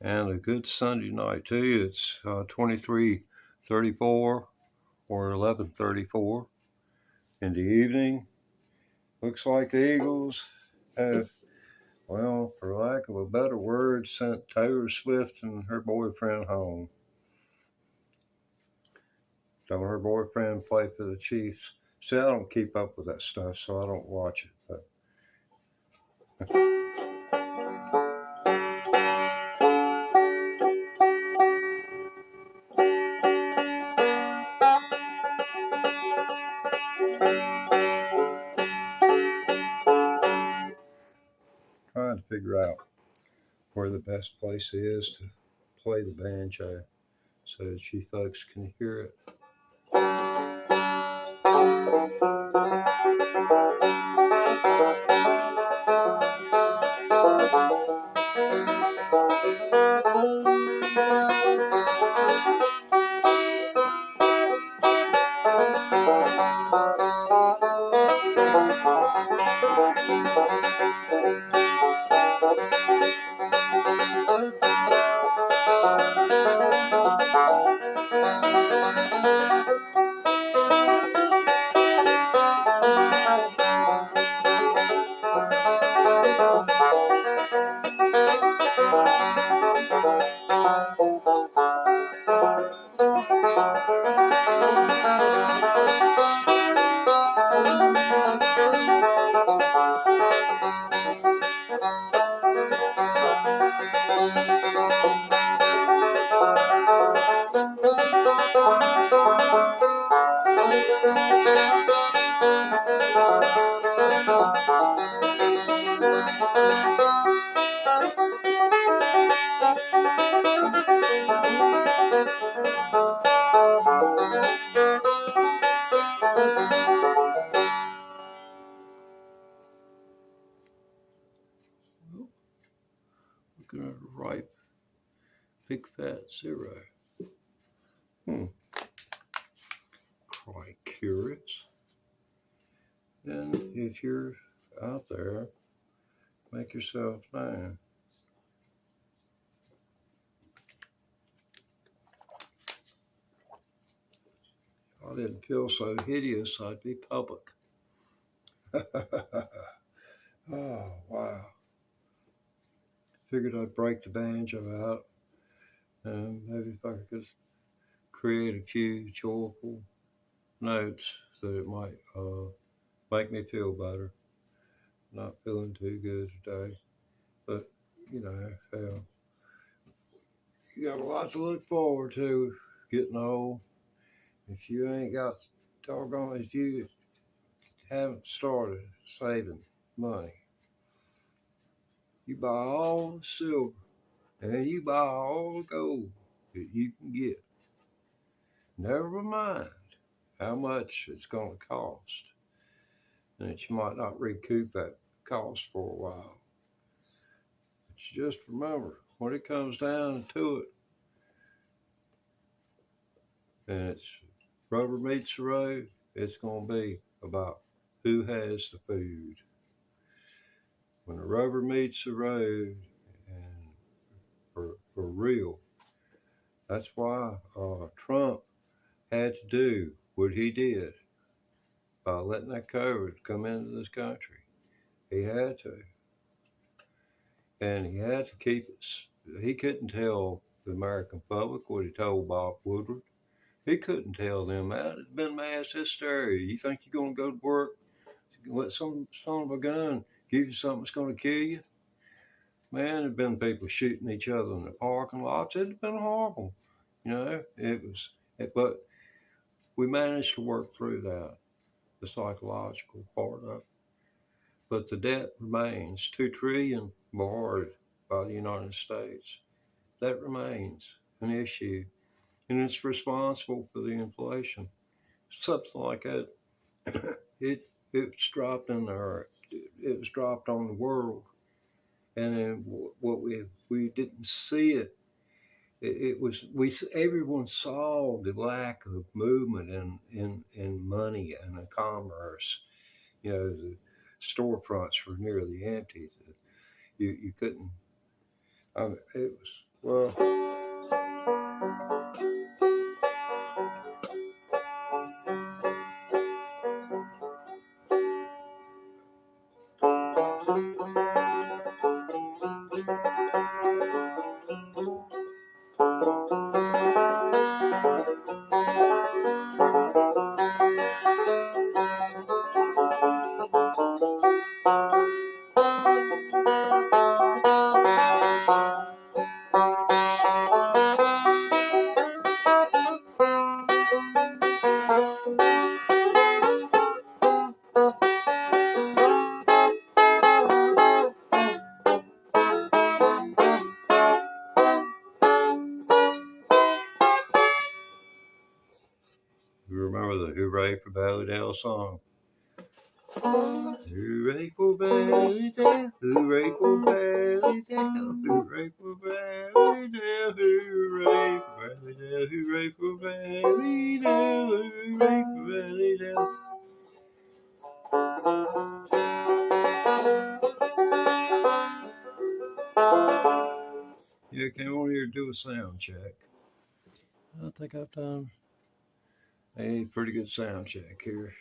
and a good Sunday night too. It's 23:34 or 11:34 in the evening. Looks like the Eagles have, well, for lack of a better word, sent Taylor Swift and her boyfriend home. So her boyfriend played for the Chiefs. See, I don't keep up with that stuff, so I don't watch it. But trying to figure out where the best place is to play the banjo so that you folks can hear it. Looking at a ripe, big fat zero. Quite curious. And if you're out there, make yourself known. If I didn't feel so hideous, I'd be public. Oh, wow. Figured I'd break the banjo out, and maybe if I could create a few joyful notes that it might make me feel better. Not feeling too good today, but you know, you got a lot to look forward to getting old. If you ain't got, doggone, if you haven't started saving money, you buy all the silver and you buy all the gold that you can get. Never mind how much it's going to cost, and that you might not recoup that cost for a while. But you just remember, when it comes down to it, and it's rubber meets the road, it's going to be about who has the food. When the rubber meets the road, and for real, that's why Trump had to do what he did by letting that COVID come into this country. He had to. And he had to keep it. He couldn't tell the American public what he told Bob Woodward. He couldn't tell them that. It's been mass hysteria. You think you're going to go to work, let some son of a gun give you something that's going to kill you? Man, there's been people shooting each other in the parking lots. It's been horrible. But we managed to work through that, the psychological part of it. But the debt remains. $2 trillion borrowed by the United States. That remains an issue, and it's responsible for the inflation. Something like that. It's dropped in there. It was dropped on the world, and then what we didn't see it. Everyone saw the lack of movement in money and in commerce. The storefronts were nearly empty. You couldn't. It was Well, you remember the Hooray for Valleydale song? Hooray for Valleydale, hooray for Valleydale, hooray for Valleydale, hooray for Valleydale, hooray for Valleydale, hooray for Valleydale. Yeah, came on here to do a sound check. I think I've done a pretty good sound check here.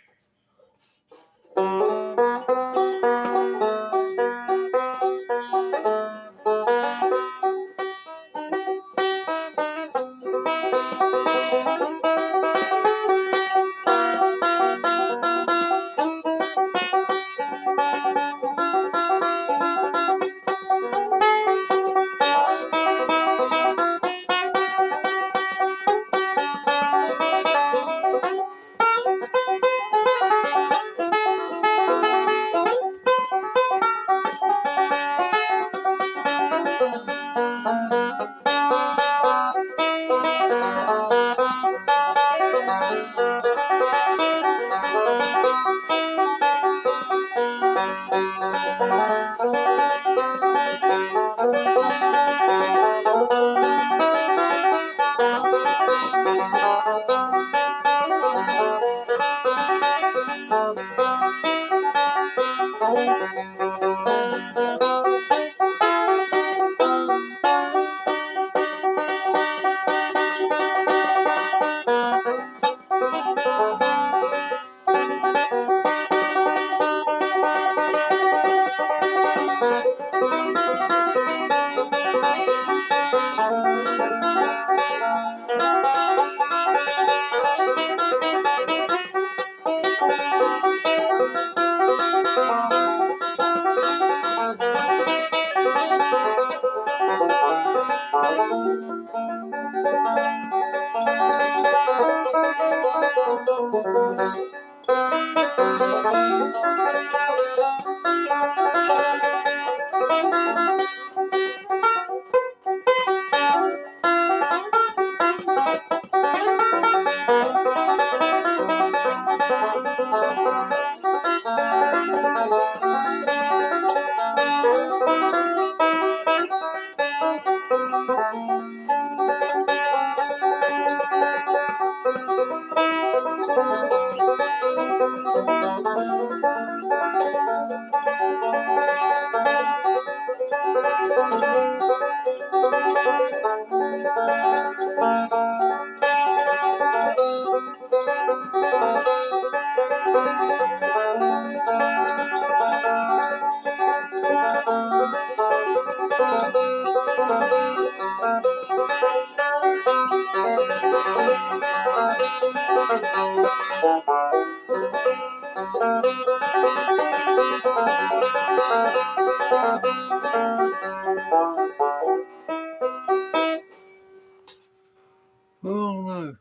Oh no,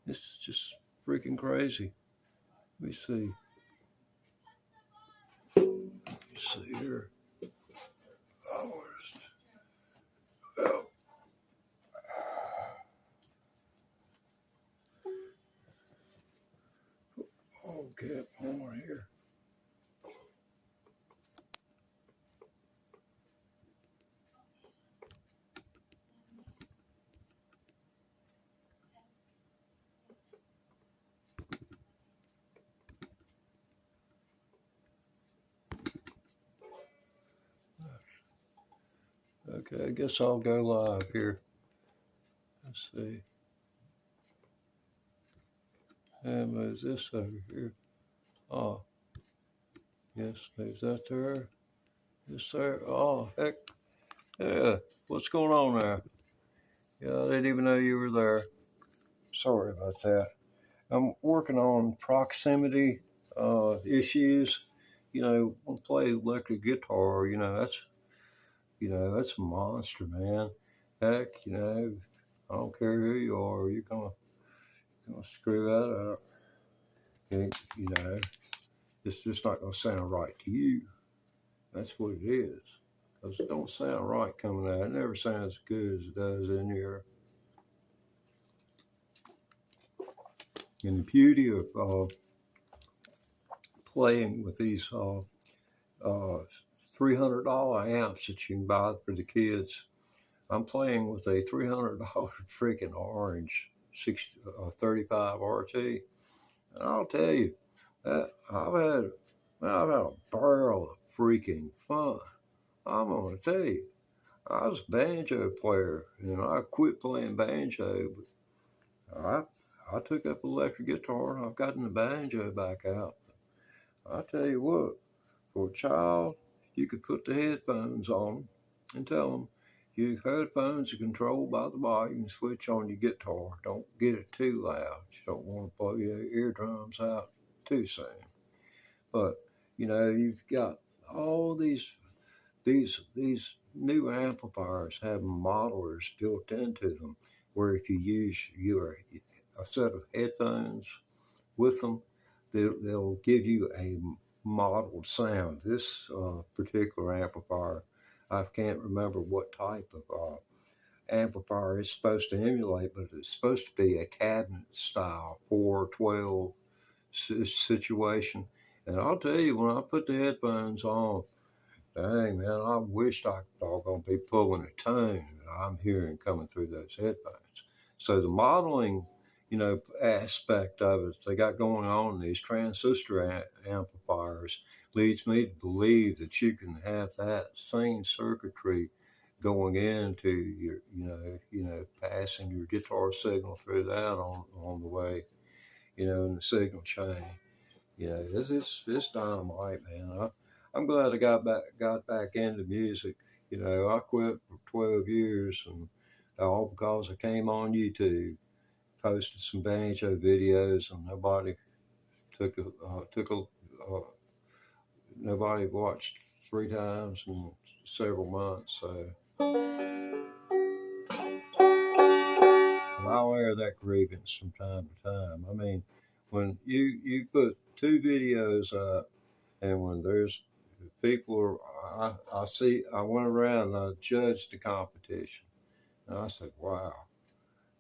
this is just freaking crazy. Let me see. Let me see here. Oh, oh, okay, more here. Okay, I guess I'll go live here. Let's see. And move this over here. Oh, yes, move that there. This there. Oh, heck. Yeah. What's going on there? Yeah, I didn't even know you were there. Sorry about that. I'm working on proximity issues. You know, when I play electric guitar, that's a monster, man. Heck, I don't care who you are, you're gonna screw that up. And, it's just not gonna sound right to you. That's what it is. Because it don't sound right coming out. It never sounds as good as it does in here. And the beauty of playing with these $300 amps that you can buy for the kids. I'm playing with a $300 freaking orange 35 RT. And I'll tell you, that I've had a barrel of freaking fun. I'm gonna tell you, I was a banjo player, and I quit playing banjo, but I took up electric guitar and I've gotten the banjo back out. I tell you what, for a child, you could put the headphones on and tell them your headphones are controlled by the volume switch on your guitar. Don't get it too loud. You don't want to blow your eardrums out too soon. But you've got all these new amplifiers have modelers built into them, where if you use a set of headphones with them, they'll give you a modeled sound. This particular amplifier, I can't remember what type of amplifier it's supposed to emulate, but it's supposed to be a cabinet style 412 situation. And I'll tell you, when I put the headphones on, dang man, I wished I could doggone be pulling a tone that I'm hearing coming through those headphones. So the modeling, aspect of it they got going on in these transistor amplifiers leads me to believe that you can have that same circuitry going into your, passing your guitar signal through that on the way, in the signal chain. It's dynamite, man. I'm glad I got back into music. I quit for 12 years, and all because I came on YouTube, posted some banjo videos, and took a nobody watched 3 times in several months. So I'll air that grievance from time to time. I mean, when you put 2 videos up, and when there's people, I went around and I judged the competition, and I said, wow.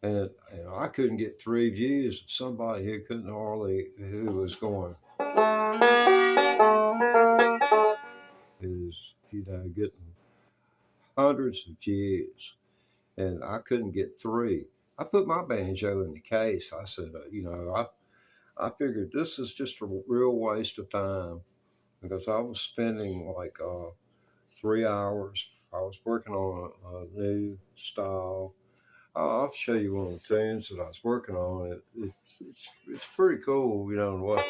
And I couldn't get 3 views. Somebody who was going is getting hundreds of views, and I couldn't get 3. I put my banjo in the case. I said, I figured this is just a real waste of time, because I was spending like 3 hours. I was working on a new style. I'll show you one of the tunes that I was working on. It's pretty cool, and what.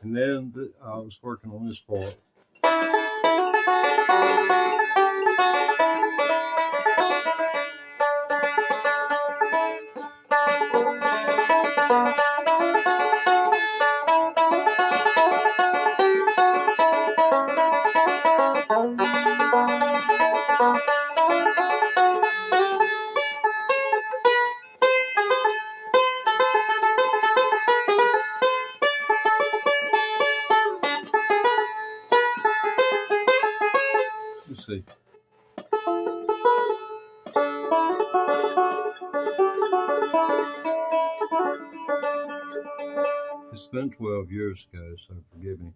And then I was working on this part. Let's see. It's been 12 years ago, so forgive me.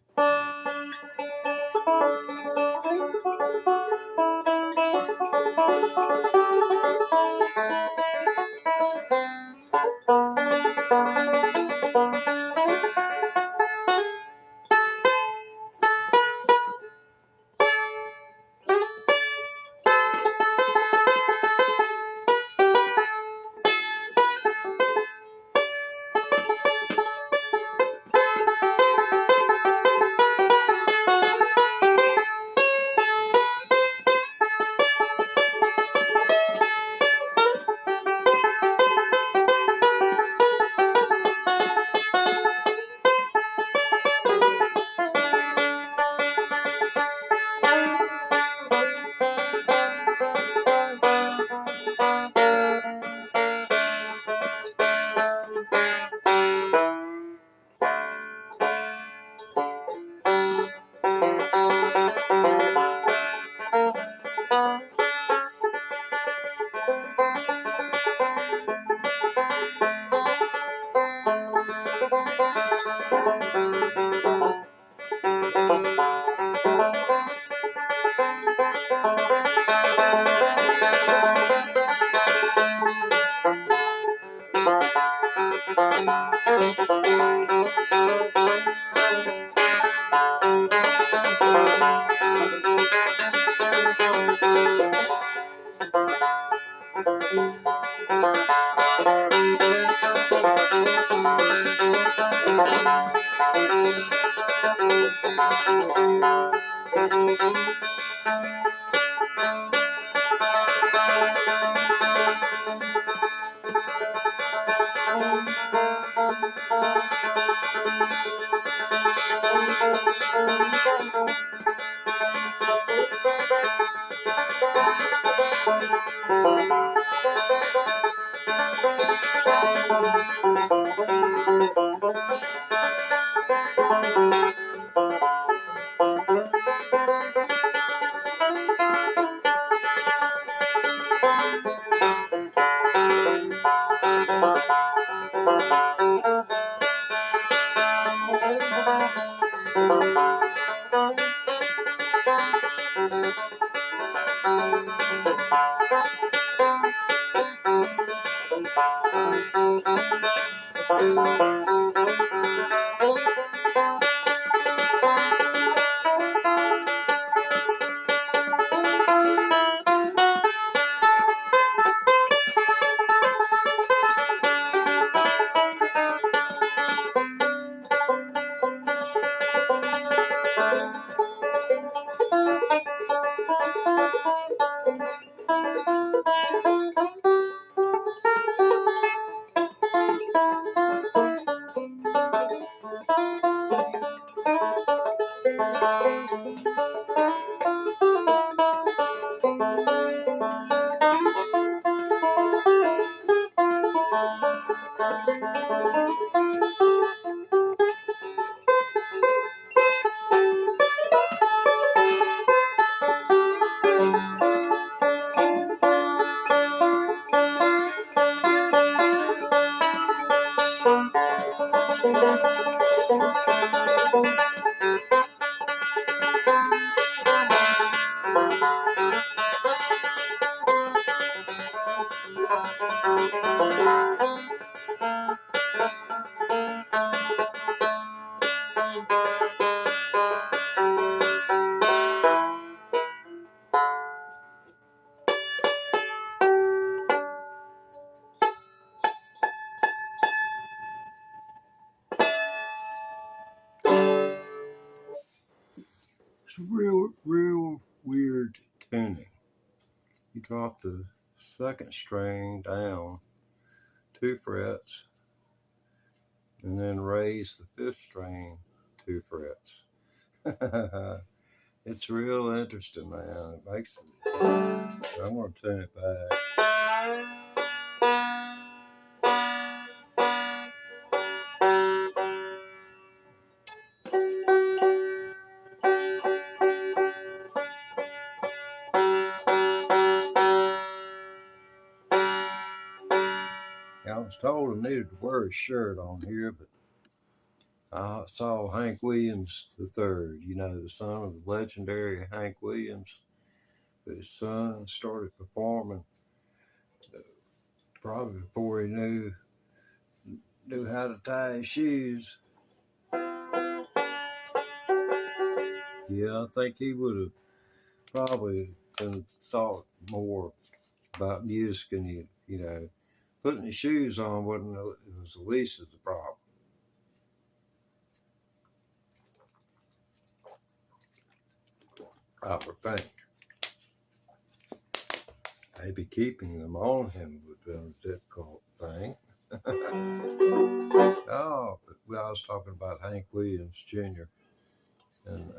It's real weird tuning. You drop the second string down 2 frets and then raise the fifth string 2 frets. It's real interesting, man. It makes it. I'm gonna tune it back. was told I needed to wear a shirt on here, but I saw Hank Williams III, the son of the legendary Hank Williams. His son started performing probably before he knew how to tie his shoes. Yeah, I think he would have probably been thought more about music, and putting his shoes on was the least of the problem. I would think. Maybe keeping them on him would be a difficult thing. Oh, but I was talking about Hank Williams Jr. and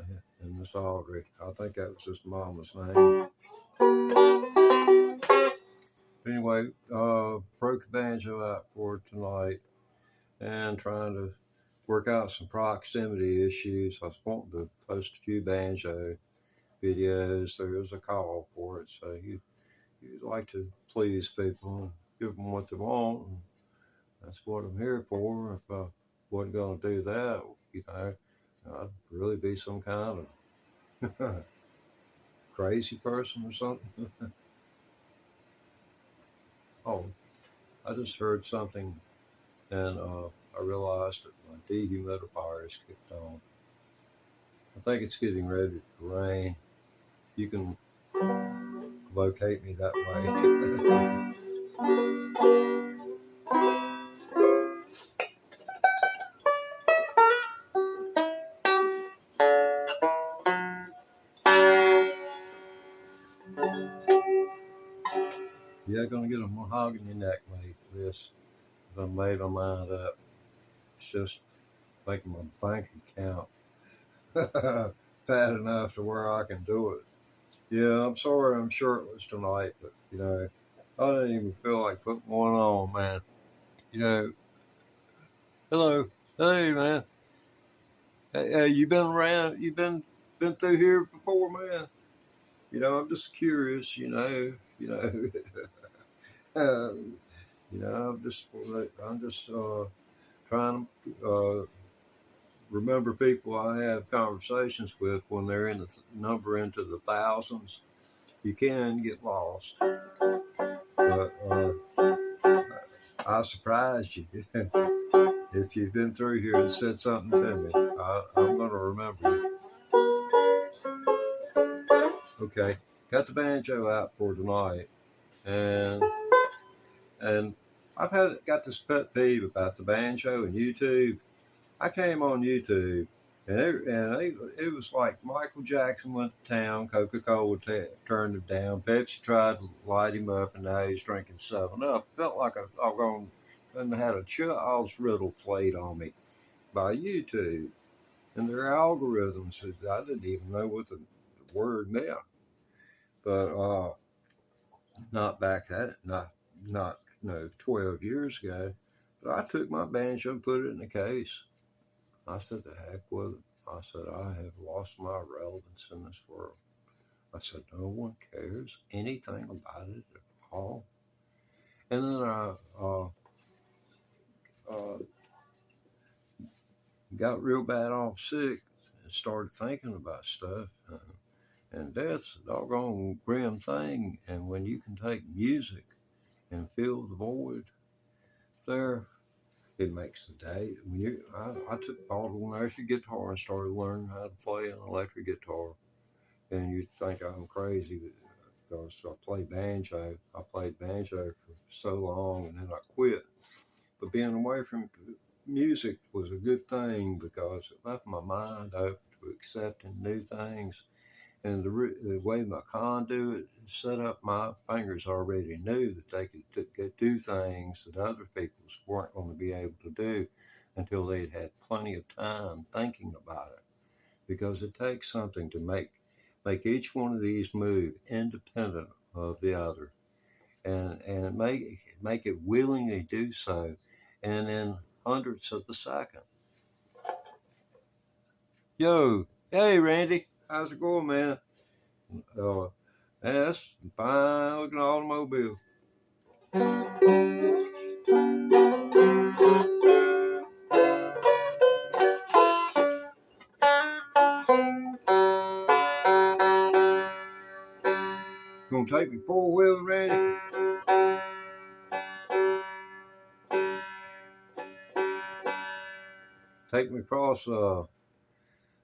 Miss Audrey. I think that was his mama's name. Anyway, broke the banjo out for tonight and trying to work out some proximity issues. I was wanting to post a few banjo videos. There was a call for it, so you'd like to please people and give them what they want. And that's what I'm here for. If I wasn't going to do that, I'd really be some kind of crazy person or something. Oh, I just heard something, and I realized that my dehumidifier is kicked on. I think it's getting ready to rain. You can locate me that way. Yeah, gonna get a mahogany neck made for this. I made my mind up. It's just making my bank account fat enough to where I can do it. Yeah, I'm sorry I'm shirtless tonight, but I didn't even feel like putting one on, man. Hello, hey, man. Hey, you been around? You been through here before, man? I'm just curious. I'm just trying to remember people I have conversations with when they're in the number into the thousands. You can get lost, but I surprised you. If you've been through here and said something to me, I'm going to remember you. Okay, got the banjo out for tonight, and I've got this pet peeve about the banjo and YouTube. I came on YouTube, and it was like Michael Jackson went to town, Coca-Cola turned him down, Pepsi tried to light him up, and now he's drinking 7-Up. Felt like I had a Charles Riddle played on me by YouTube, and their algorithms. I didn't even know what the word meant, but not back that not 12 years ago. But I took my banjo and put it in the case. I said, the heck with it. I said, I have lost my relevance in this world. I said, no one cares anything about it at all. And then I got real bad off sick and started thinking about stuff. And death's a doggone grim thing. And when you can take music and fill the void there, it makes the day. I bought an electric guitar and started learning how to play an electric guitar. And you'd think I'm crazy because I played banjo. I played banjo for so long, and then I quit. But being away from music was a good thing because it left my mind open to accepting new things. And the way my conduit is set up, my fingers already knew that they could do things that other people's weren't going to be able to do until they'd had plenty of time thinking about it. Because it takes something to make each one of these move independent of the other, and make it willingly do so, and in hundredths of a second. Yo, hey Randy, how's it going, man? That's fine looking automobile. Gonna take me 4-wheeler, Randy? Take me across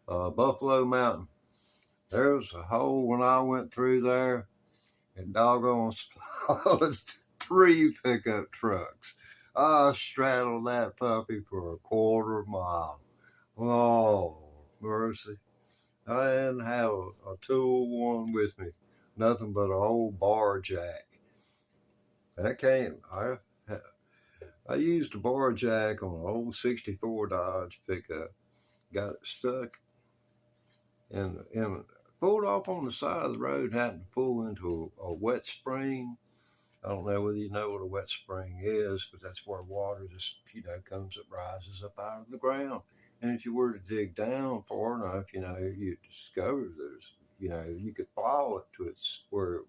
Buffalo Mountain. There was a hole when I went through there, and doggone spotted 3 pickup trucks. I straddled that puppy for a quarter-mile. Oh, mercy. I didn't have a tool one with me, nothing but an old bar jack. That came, I used a bar jack on an old 64 Dodge pickup, got it stuck, and pulled off on the side of the road, happened to pull into a wet spring. I don't know whether you know what a wet spring is, but that's where water just, comes up, rises up out of the ground. And if you were to dig down far enough, you'd discover there's, you could follow it to its where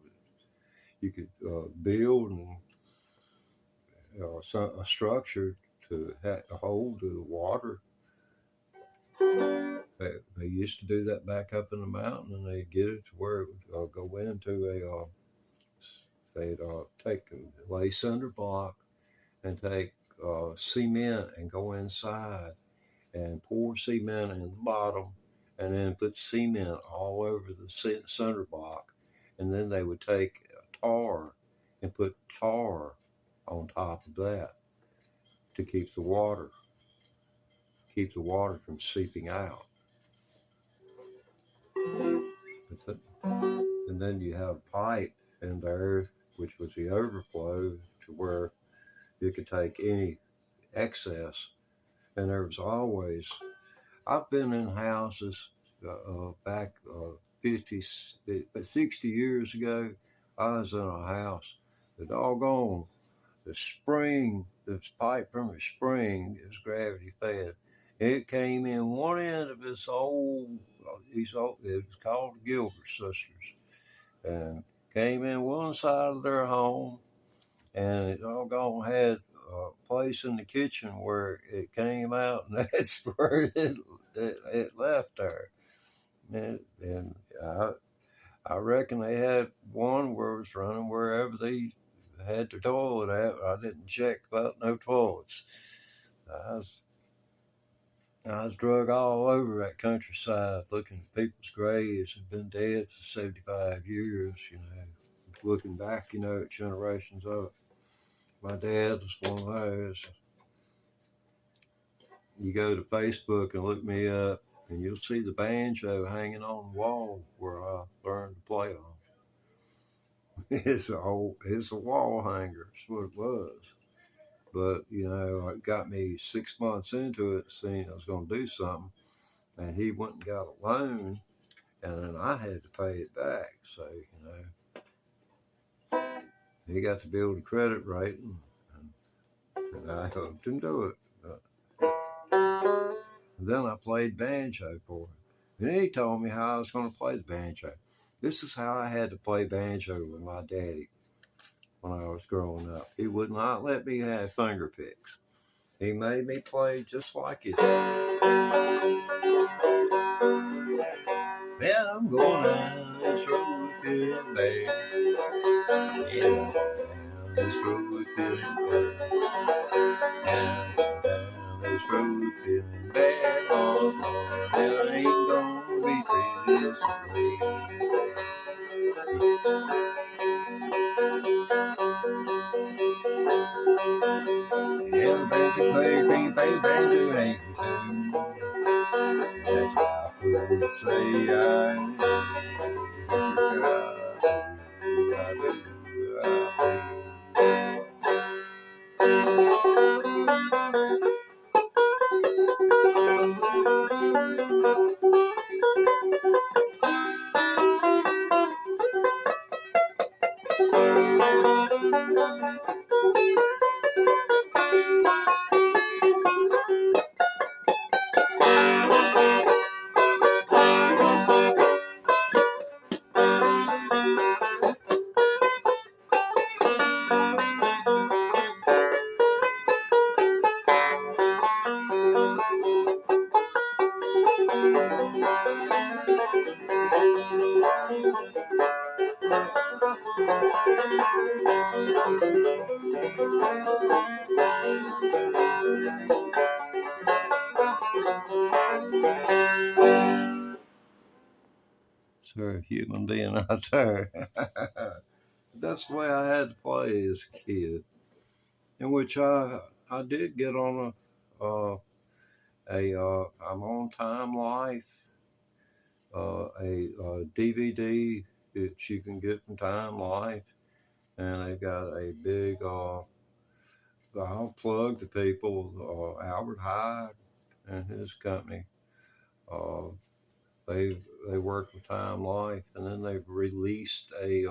you could build and a structure to hold the water. They used to do that back up in the mountain, and they'd get it to where it would go into they'd lay cinder block and take cement and go inside and pour cement in the bottom, and then put cement all over the cinder block, and then they would take tar and put tar on top of that to keep the water from seeping out. And then you have a pipe in there, which was the overflow, to where you could take any excess. And there was always, I've been in houses back 60 years ago. I was in a house, the pipe from the spring is gravity fed. It came in one end of it was called the Gilbert sisters, and came in one side of their home, and it had a place in the kitchen where it came out, and that's where it left there. And I reckon they had one where it was running wherever they had their toilet at. I didn't check about no toilets. I was drug all over that countryside looking at people's graves who've been dead for 75 years, looking back, at generations of it. My dad was one of those. You go to Facebook and look me up, and you'll see the banjo hanging on the wall where I learned to play on. It's a wall hanger. That's what it was. But, it got me 6 months into it, seeing I was going to do something, and he went and got a loan, and then I had to pay it back. So, he got to build a credit rating, and I helped him do it. And then I played banjo for him. And then he told me how I was going to play the banjo. This is how I had to play banjo with my daddy when I was growing up. He would not let me have finger picks. He made me play just like it. Well, I'm going down this road feeling bad. Yeah, down this road feeling bad. Down this road feeling bad. Oh, Lord, it ain't gonna be pretty this way. Yeah, the banjo player can't play the banjo, ain't he? That's why I would say I Sorry, human being out there. That's the way I had to play as a kid, in which I did get on I'm on Time Life, a DVD that you can get from Time Life, and they got a big. I'll plug the people, Albert Hyde and his company. Uh, they work with Time Life, and then they've released a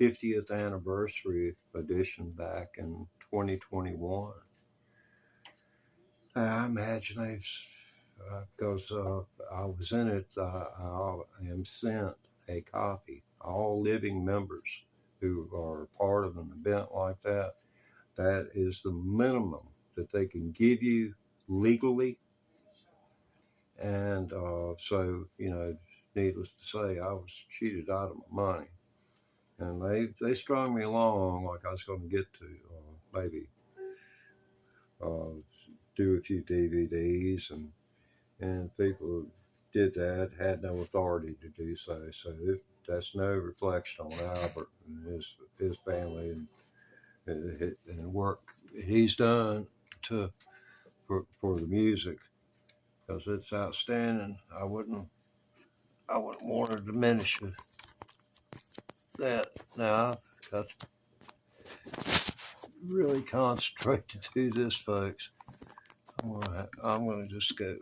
50th anniversary edition back in 2021. I imagine they've, because I was in it, I am sent a copy. All living members who are part of an event like that, that is the minimum that they can give you legally. And so, needless to say, I was cheated out of my money. And they strung me along like I was going to get to maybe uh, do a few DVDs, and people who did that had no authority to do so. So that's no reflection on Albert and his family and work he's done for the music, because it's outstanding. I wouldn't want to diminish that. Now I've got to really concentrate to do this, folks. I'm gonna just go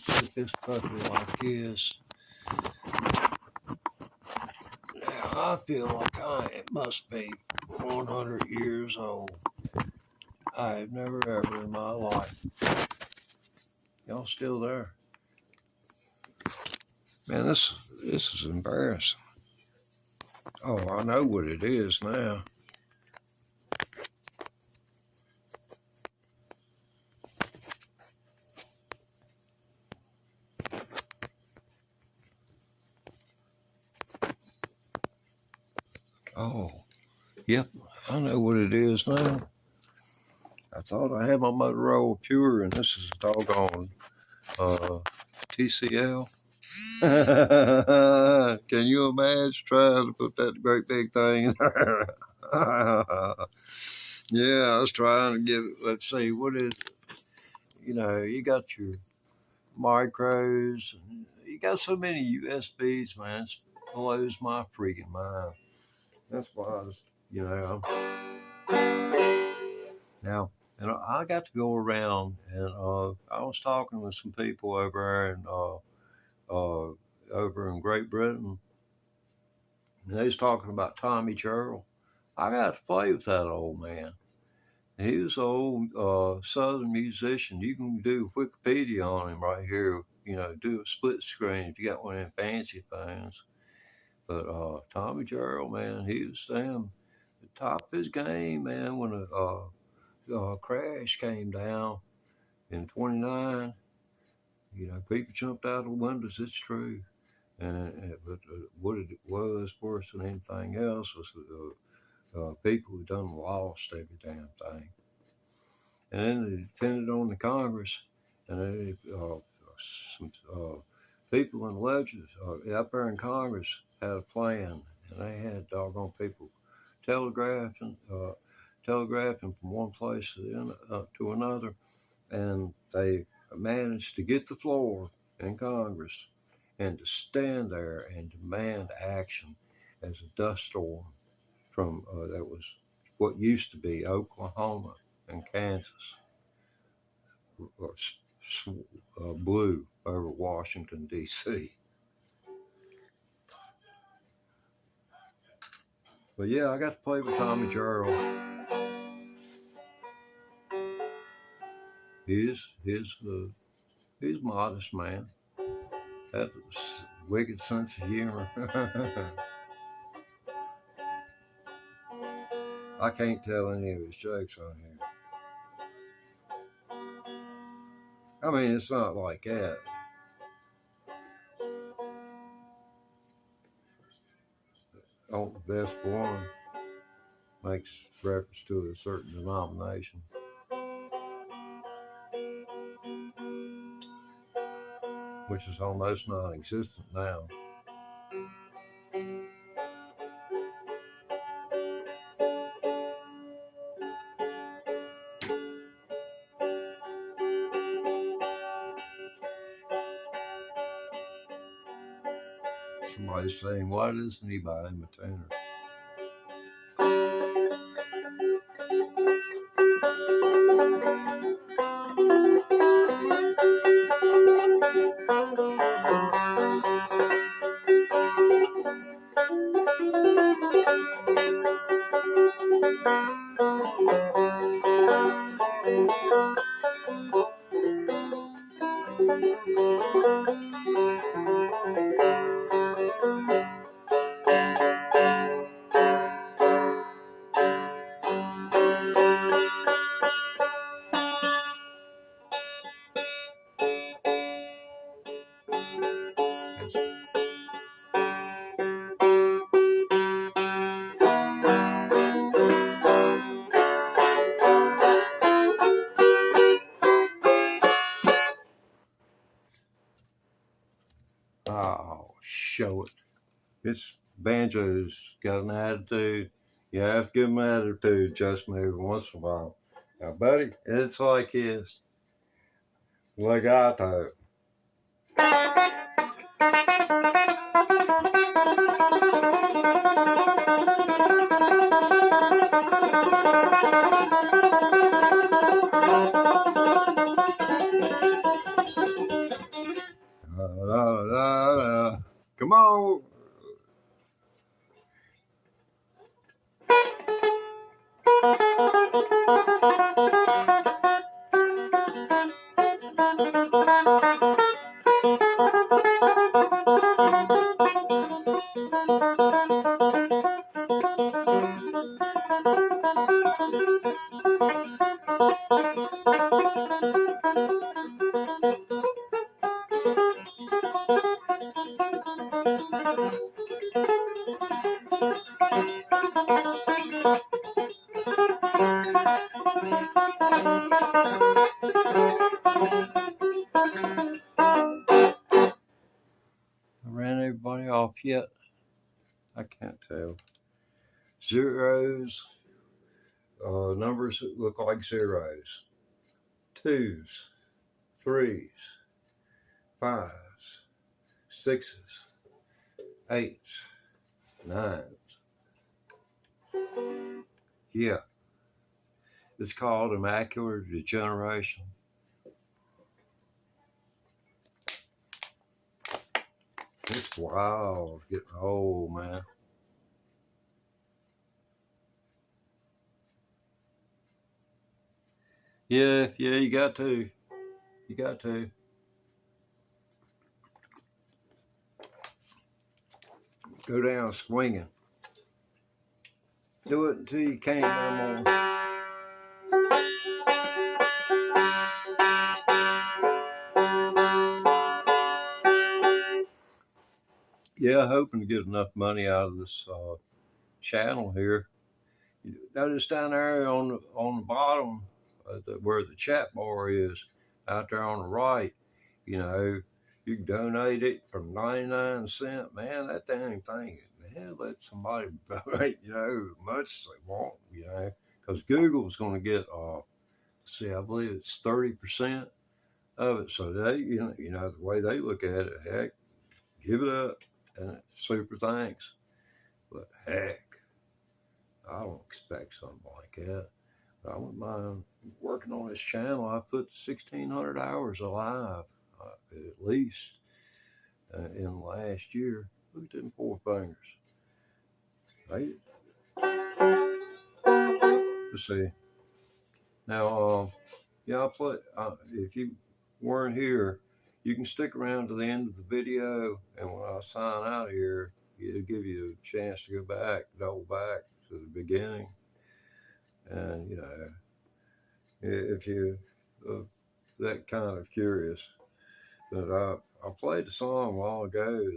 put this puppy like this. Now I feel like I must be 100 years old. I have never ever in my life. Y'all still there? Man, this is embarrassing. Oh, I know what it is now. Oh, yep, I know what it is now. I thought I had my Motorola Pure, and this is a doggone TCL. Can you imagine trying to put that great big thing in there? Yeah, I was trying to get, let's see, what is, you got your micros, and you got so many USBs, man, it blows my freaking mind. That's why I was, now, and I got to go around, and I was talking with some people over in Great Britain, and they was talking about Tommy Churl. I got to play with that old man. He was an old Southern musician. You can do Wikipedia on him right here. Do a split screen if you got one of them fancy things. But Tommy Churl, man, he was damn the top of his game, man. When a crash came down in '29, people jumped out of the windows. It's true. But what it was worse than anything else was people who done lost every damn thing. And then they depended on the Congress, and some people in the legislature up there in Congress had a plan, and they had doggone people telegraphing from one place to another, and they managed to get the floor in Congress and to stand there and demand action as a dust storm from that was what used to be Oklahoma and Kansas blew over Washington, D.C. But yeah, I got to play with Tommy Churl. He's a modest man. Has a wicked sense of humor. I can't tell any of his jokes on here. I mean, it's not like that. Oh, the best one. makes reference to a certain denomination. Which is almost non-existent now. Somebody's saying, why doesn't he buy him a tuner? Oh, show it. It's banjo's got an attitude. You have to give them an attitude, just maybe once in a while. Now, buddy, it's like this. Legato. Come on. Ran everybody off yet? I can't tell. Zeros, numbers that look like zeros. Twos, threes, fives, sixes, eights, nines. Yeah, it's called macular degeneration. It's wild getting old, man. Yeah, you got to. You got to. Go down swinging. Do it until you can't no more. Yeah, hoping to get enough money out of this channel here. You notice down there on the bottom, where the chat bar is, out there on the right, you know, you can donate it for 99 cents. Man, that dang thing, man, let somebody donate, as much as they want, because Google's going to get, I believe it's 30% of it. So they, the way they look at it, heck, give it up, and super thanks. But heck, I don't expect something like that. I wouldn't mind working on this channel. I put 1,600 hours alive, at least, in the last year. Look at them 4 fingers. Right? Let's see. Now, I'll play. If you weren't here, you can stick around to the end of the video, and when I sign out of here, it'll give you a chance to go back, double back to the beginning. And, if you that kind of curious. But I played a song a while ago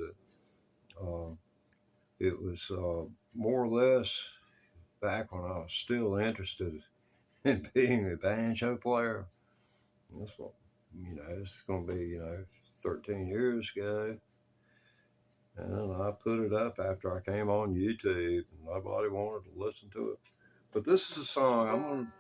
that it was more or less back when I was still interested in being a banjo player. That's what, it's going to be, 13 years ago. And I put it up after I came on YouTube, and nobody wanted to listen to it. But this is a song I'm going to.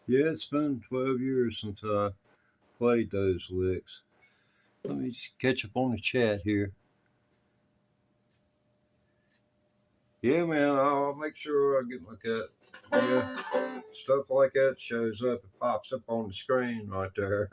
Yeah, it's been 12 years since I played those licks. Let me just catch up on the chat here. Yeah, man, I'll make sure I get my cut. Yeah, stuff like that shows up. It pops up on the screen right there.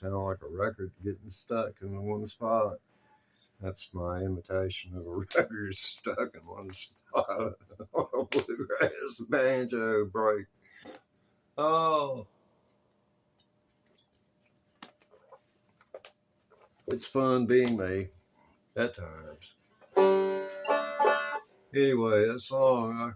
Sound like a record getting stuck in one spot. That's my imitation of a record stuck in one spot. A bluegrass banjo break. Oh, it's fun being me at times. Anyway, that song.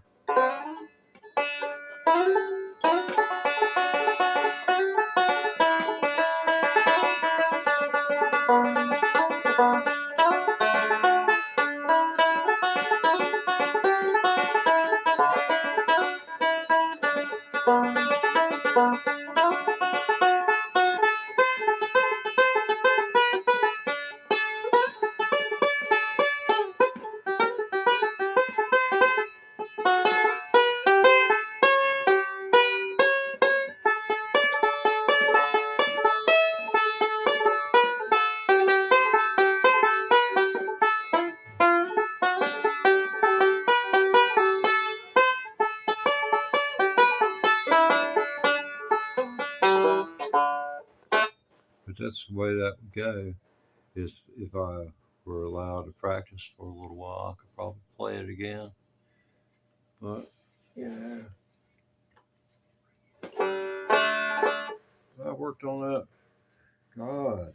But that's the way that would go. Is if I were allowed to practice for a little while, I could probably play it again. But I worked on that. God,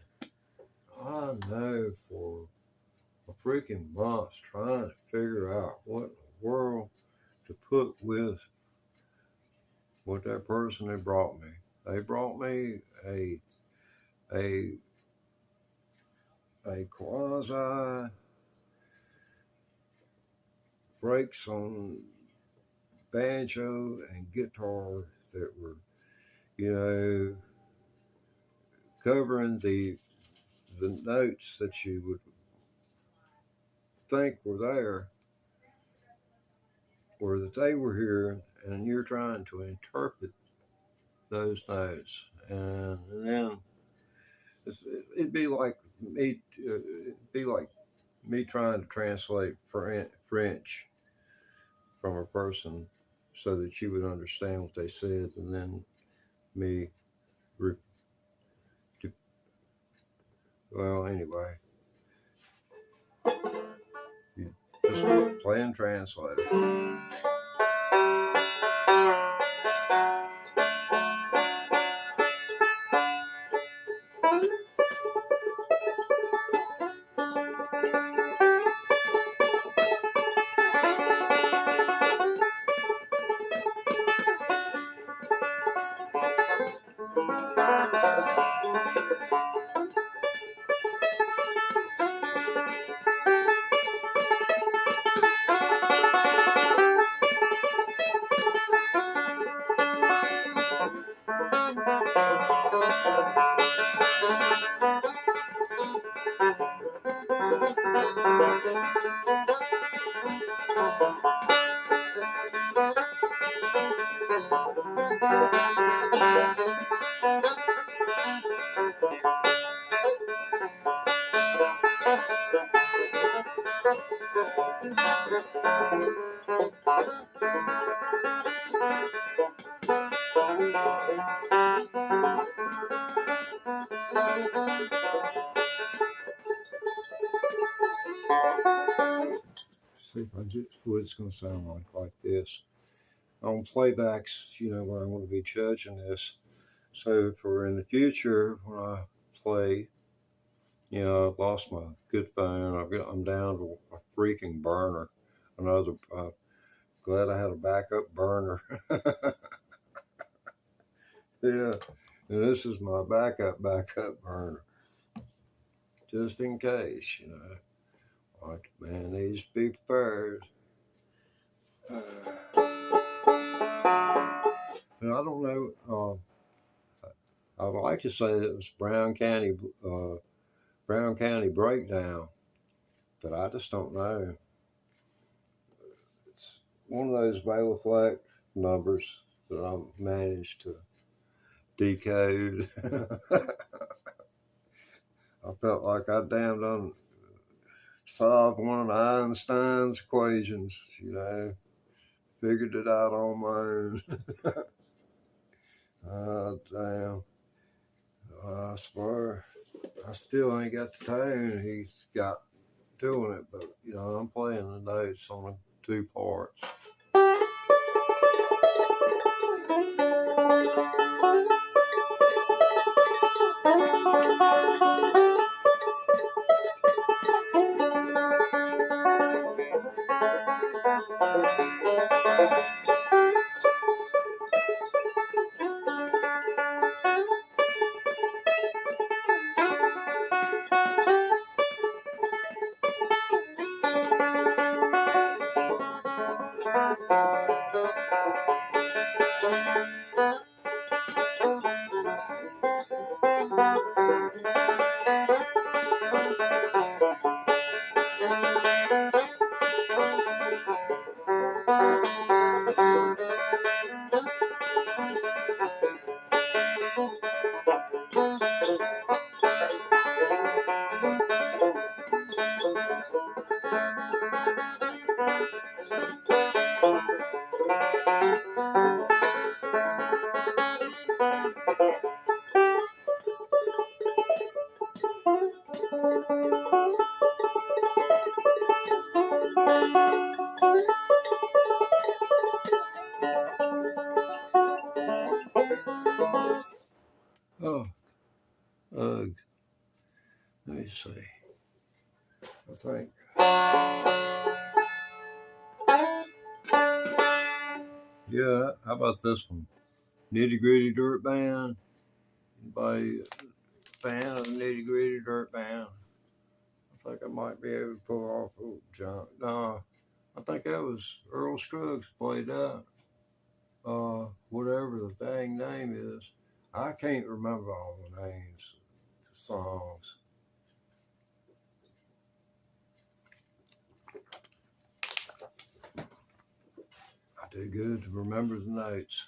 I know for a freaking month trying to figure out what in the world to put with what that person had brought me. They brought me a quasi breaks on banjo and guitar that were, covering the notes that you would think were there, or that they were hearing, and you're trying to interpret those notes, and then it'd be like me trying to translate French from a person so that you would understand what they said, and then me. Well, anyway, you just playing translator. See if I get what it's going to sound like this. On playbacks, where I'm going to be judging this. So for in the future, when I play, I've lost my good phone. I'm down to a freaking burner. Another, glad I had a backup burner. Yeah, and this is my backup burner, just in case, Like, man needs to be prepared. And I don't know. I would like to say that it was Brown County Breakdown, but I just don't know. It's one of those Balafleck numbers that I've managed to decode. I felt like I damn done solved one of Einstein's equations, figured it out on my own. Oh, damn. I swear, I still ain't got the tone he's got doing it, but, I'm playing the notes on the 2 parts. Oh, ugh. Let me see. I think. Yeah, how about this one? Nitty Gritty Dirt Band. Anybody a fan of the Nitty Gritty Dirt Band? I think I might be able to pull off a John. No, I think that was Earl Scruggs played that. Whatever the dang name is. I can't remember all the names of the songs. I do good to remember the notes.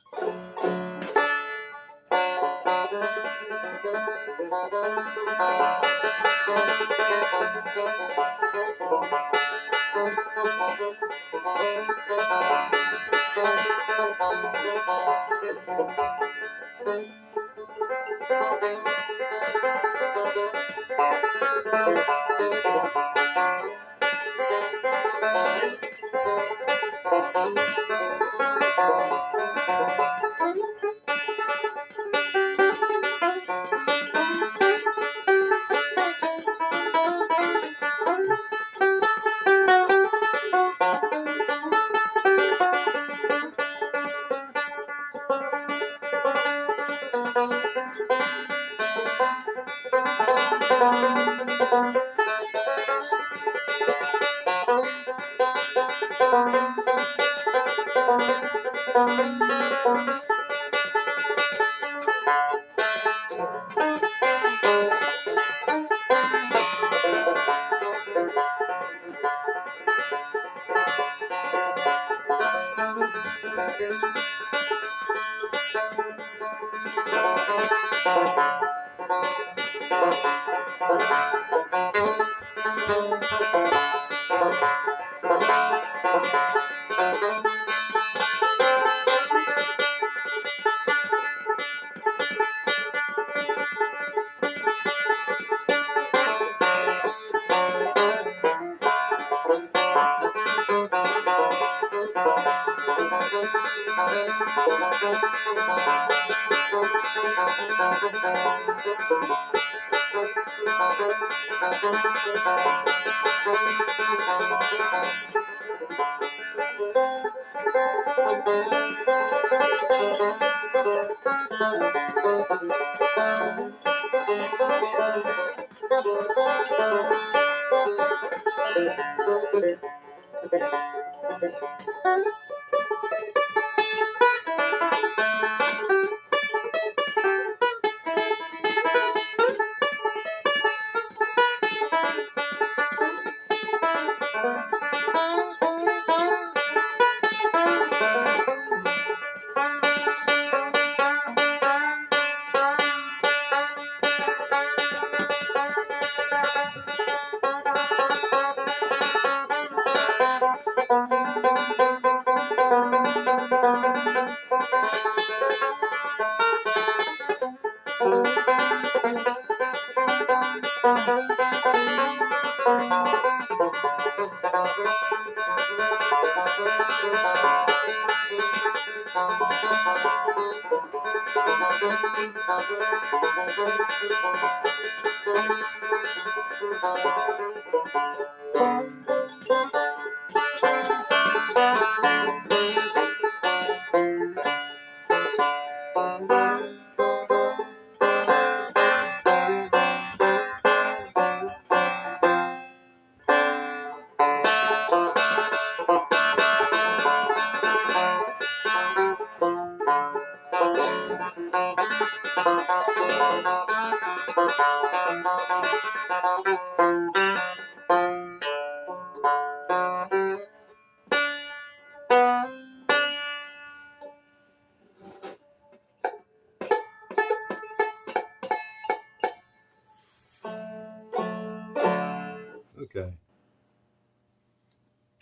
Okay.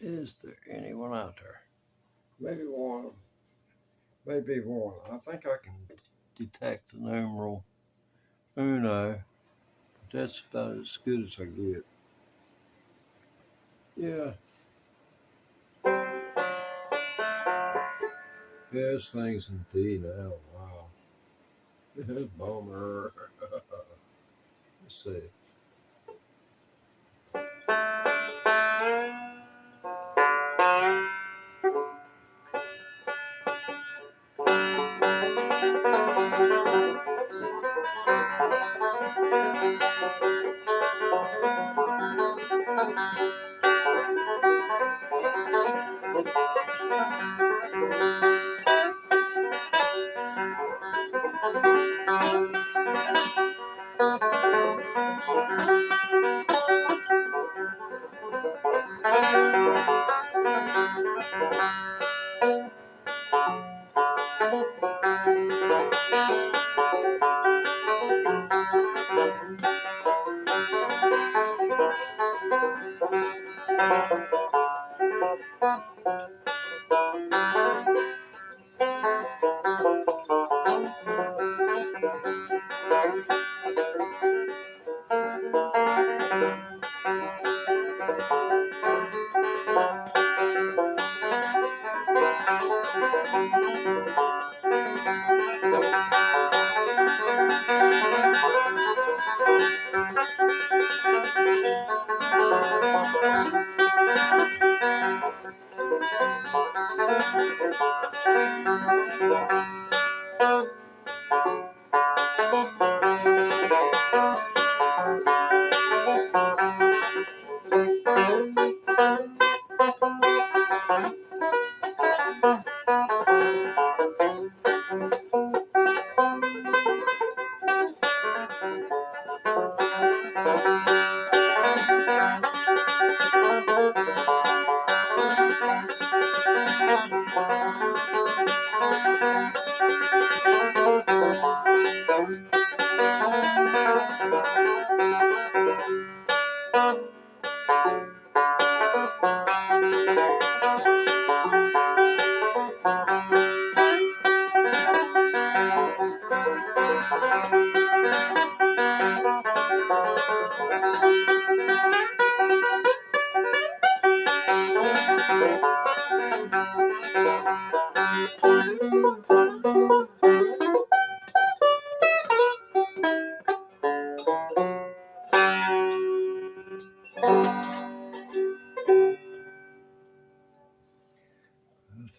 Is there anyone out there? Maybe one. Maybe one. I think I can detect the numeral uno. That's about as good as I get. Yeah. Yes, things in D now. Wow. Bummer. Let's see.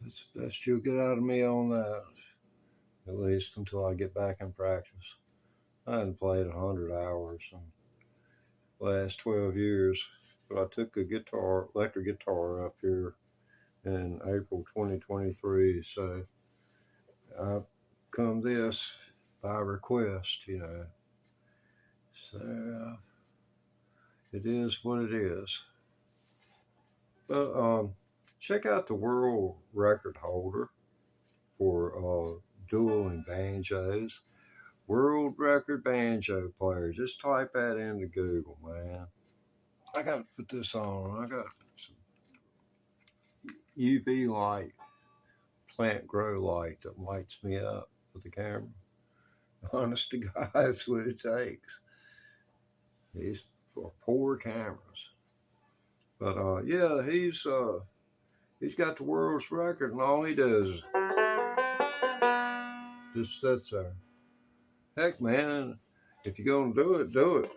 That's the best you'll get out of me on that, at least until I get back in practice. I hadn't played 100 hours in the last 12 years, but I took a electric guitar up here in April 2023, so I've come this by request, So it is what it is. But check out the world record holder for dueling banjos. World record banjo player. Just type that into Google, man. I got to put this on. I got some UV light, plant grow light that lights me up with the camera. Honest to God, that's what it takes. These for poor cameras. But yeah, he's got the world's record, and all he does is just sits there. Heck, man, if you're gonna do it, do it.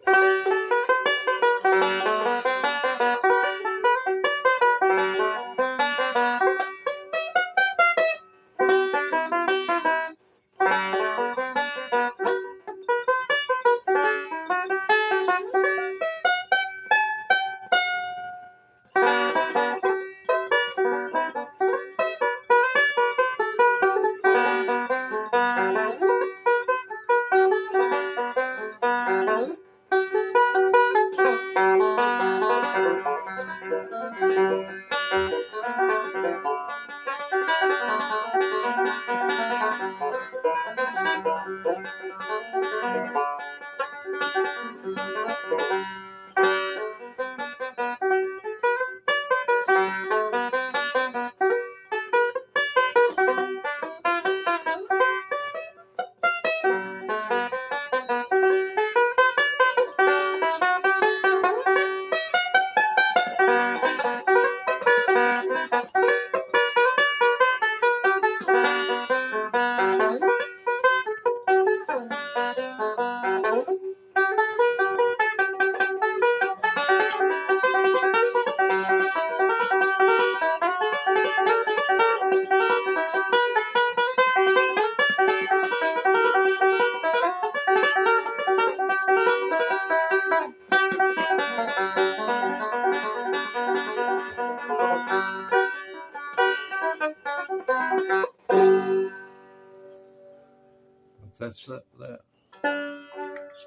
That's that.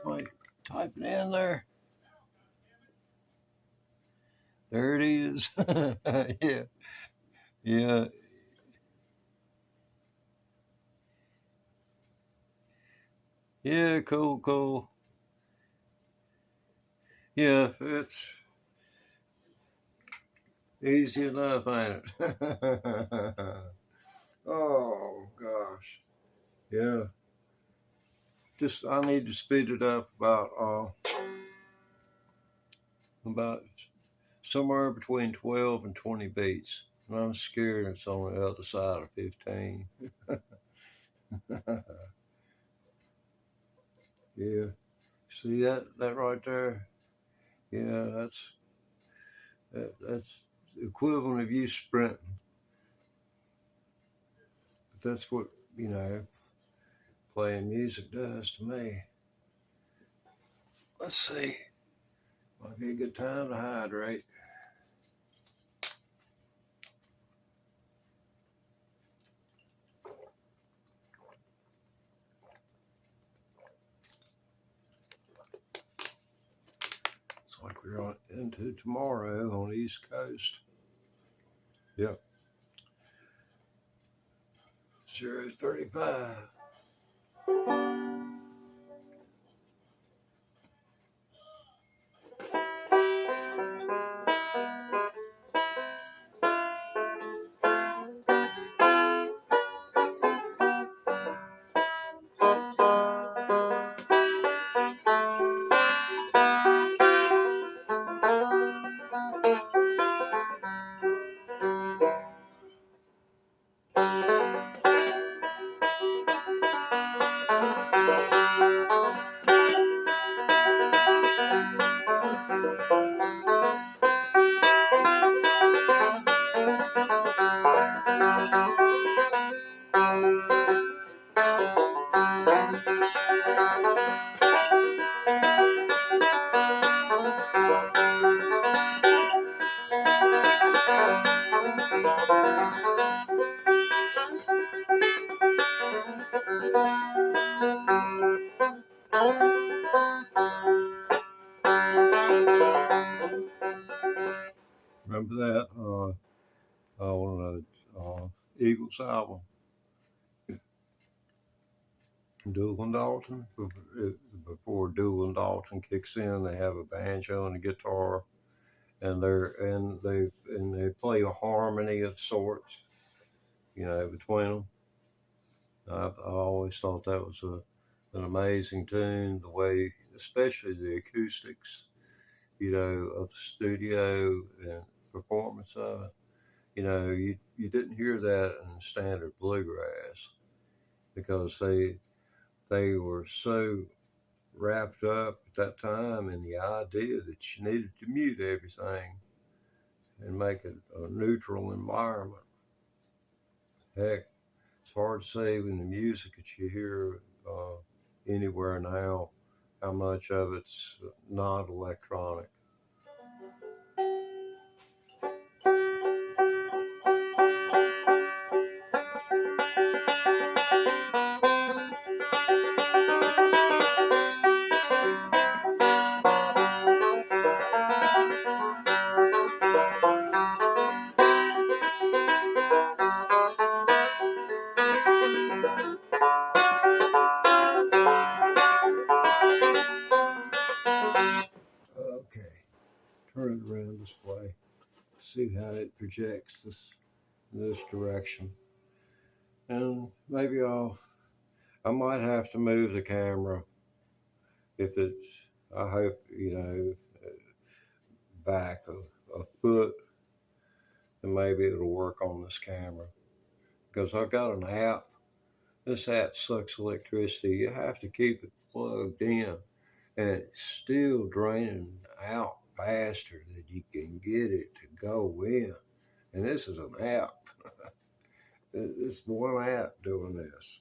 Somebody type it in there. There it is. Yeah. Yeah. Yeah, cool. Yeah, it's easy enough, ain't it? Oh gosh. Yeah. Just I need to speed it up about somewhere between 12 and 20 beats. And I'm scared it's on the other side of 15. Yeah. See that right there? Yeah, that's the equivalent of you sprinting. But that's what, playing music does to me. Let's see. Might be a good time to hydrate. It's like we're on into tomorrow on the East Coast. Yep. 035. Remember that on the Eagles album, Dool and Dalton? Before Dool and Dalton kicks in, they have a banjo and a guitar, and they play a harmony of sorts, between them. I always thought that was an amazing tune. The way, especially the acoustics, of the studio and performance of it. You didn't hear that in standard bluegrass because they were so wrapped up at that time in the idea that you needed to mute everything and make it a neutral environment. Heck, it's hard to say in the music that you hear anywhere now how much of it's not electronic. Okay, turn it around this way. See how it projects this direction. And maybe I might have to move the camera if it's, I hope, back a foot, and maybe it'll work on this camera. Because I've got an app. This app sucks electricity. You have to keep it plugged in, and it's still draining out faster than you can get it to go in. And this is an app. It's one app doing this.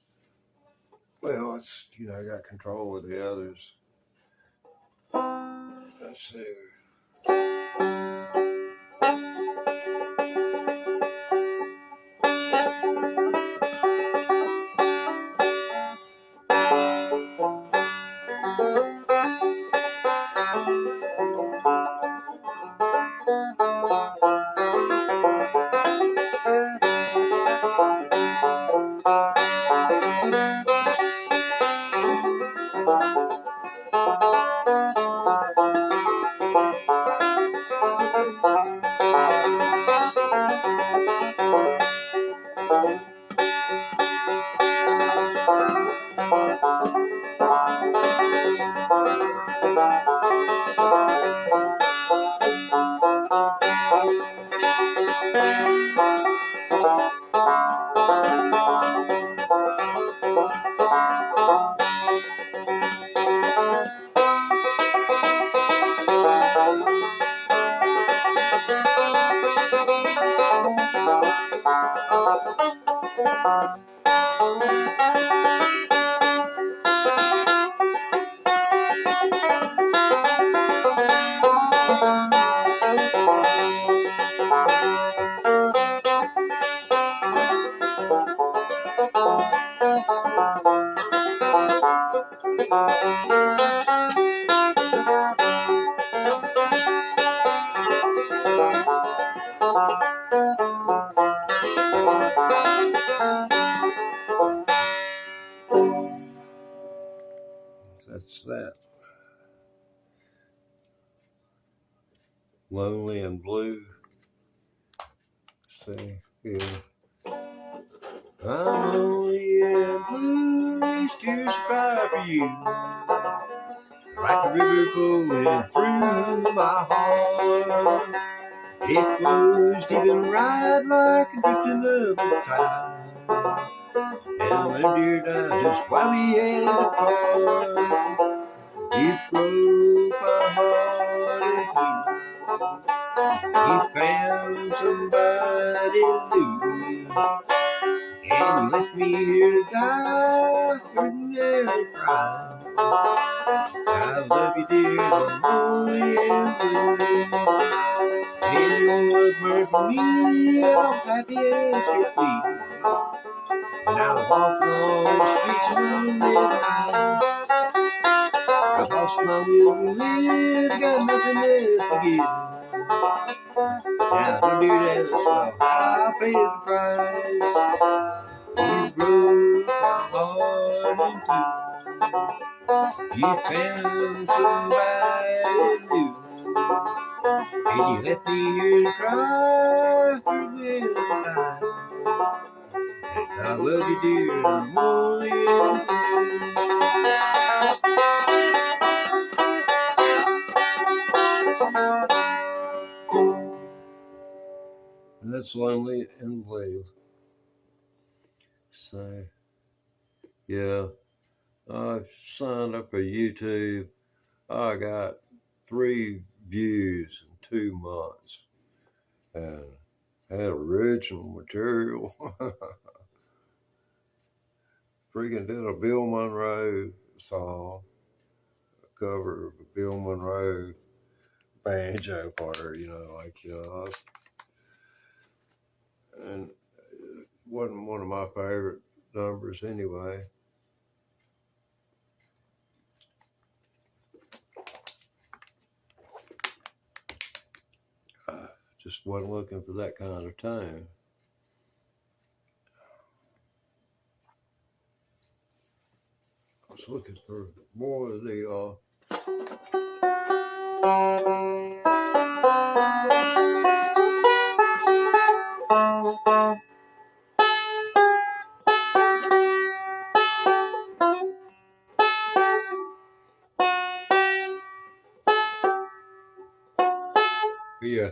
Well, it's, I got control of the others. Let's see. That's that. Lonely and Blue. See here. I'm lonely and blue, these tears cry for you. Like a river flowing through my heart. It flows deep and right like a drifting little tide. And them dear times just why we had apart. You broke my heart in two. You found somebody new. And you left me here to die, hurting and crying. I love you, dear, I'm lonely and blue. And your love burned for me, I was happy as could be. Now I walk along the streets around midnight. I lost my will to live, got nothing left to give. Now to do that, so I paid the price. You broke my heart in two. You found somebody new, and you left me here to cry for goodbye. I love you, dear, more than and that's Lonely and Blue. So, yeah, I signed up for YouTube. I got 3 views in 2 months and had original material. Freaking did a Bill Monroe song, a cover of a Bill Monroe banjo player, like and it wasn't one of my favorite numbers anyway. I just wasn't looking for that kind of tone. I was looking for more of the yeah.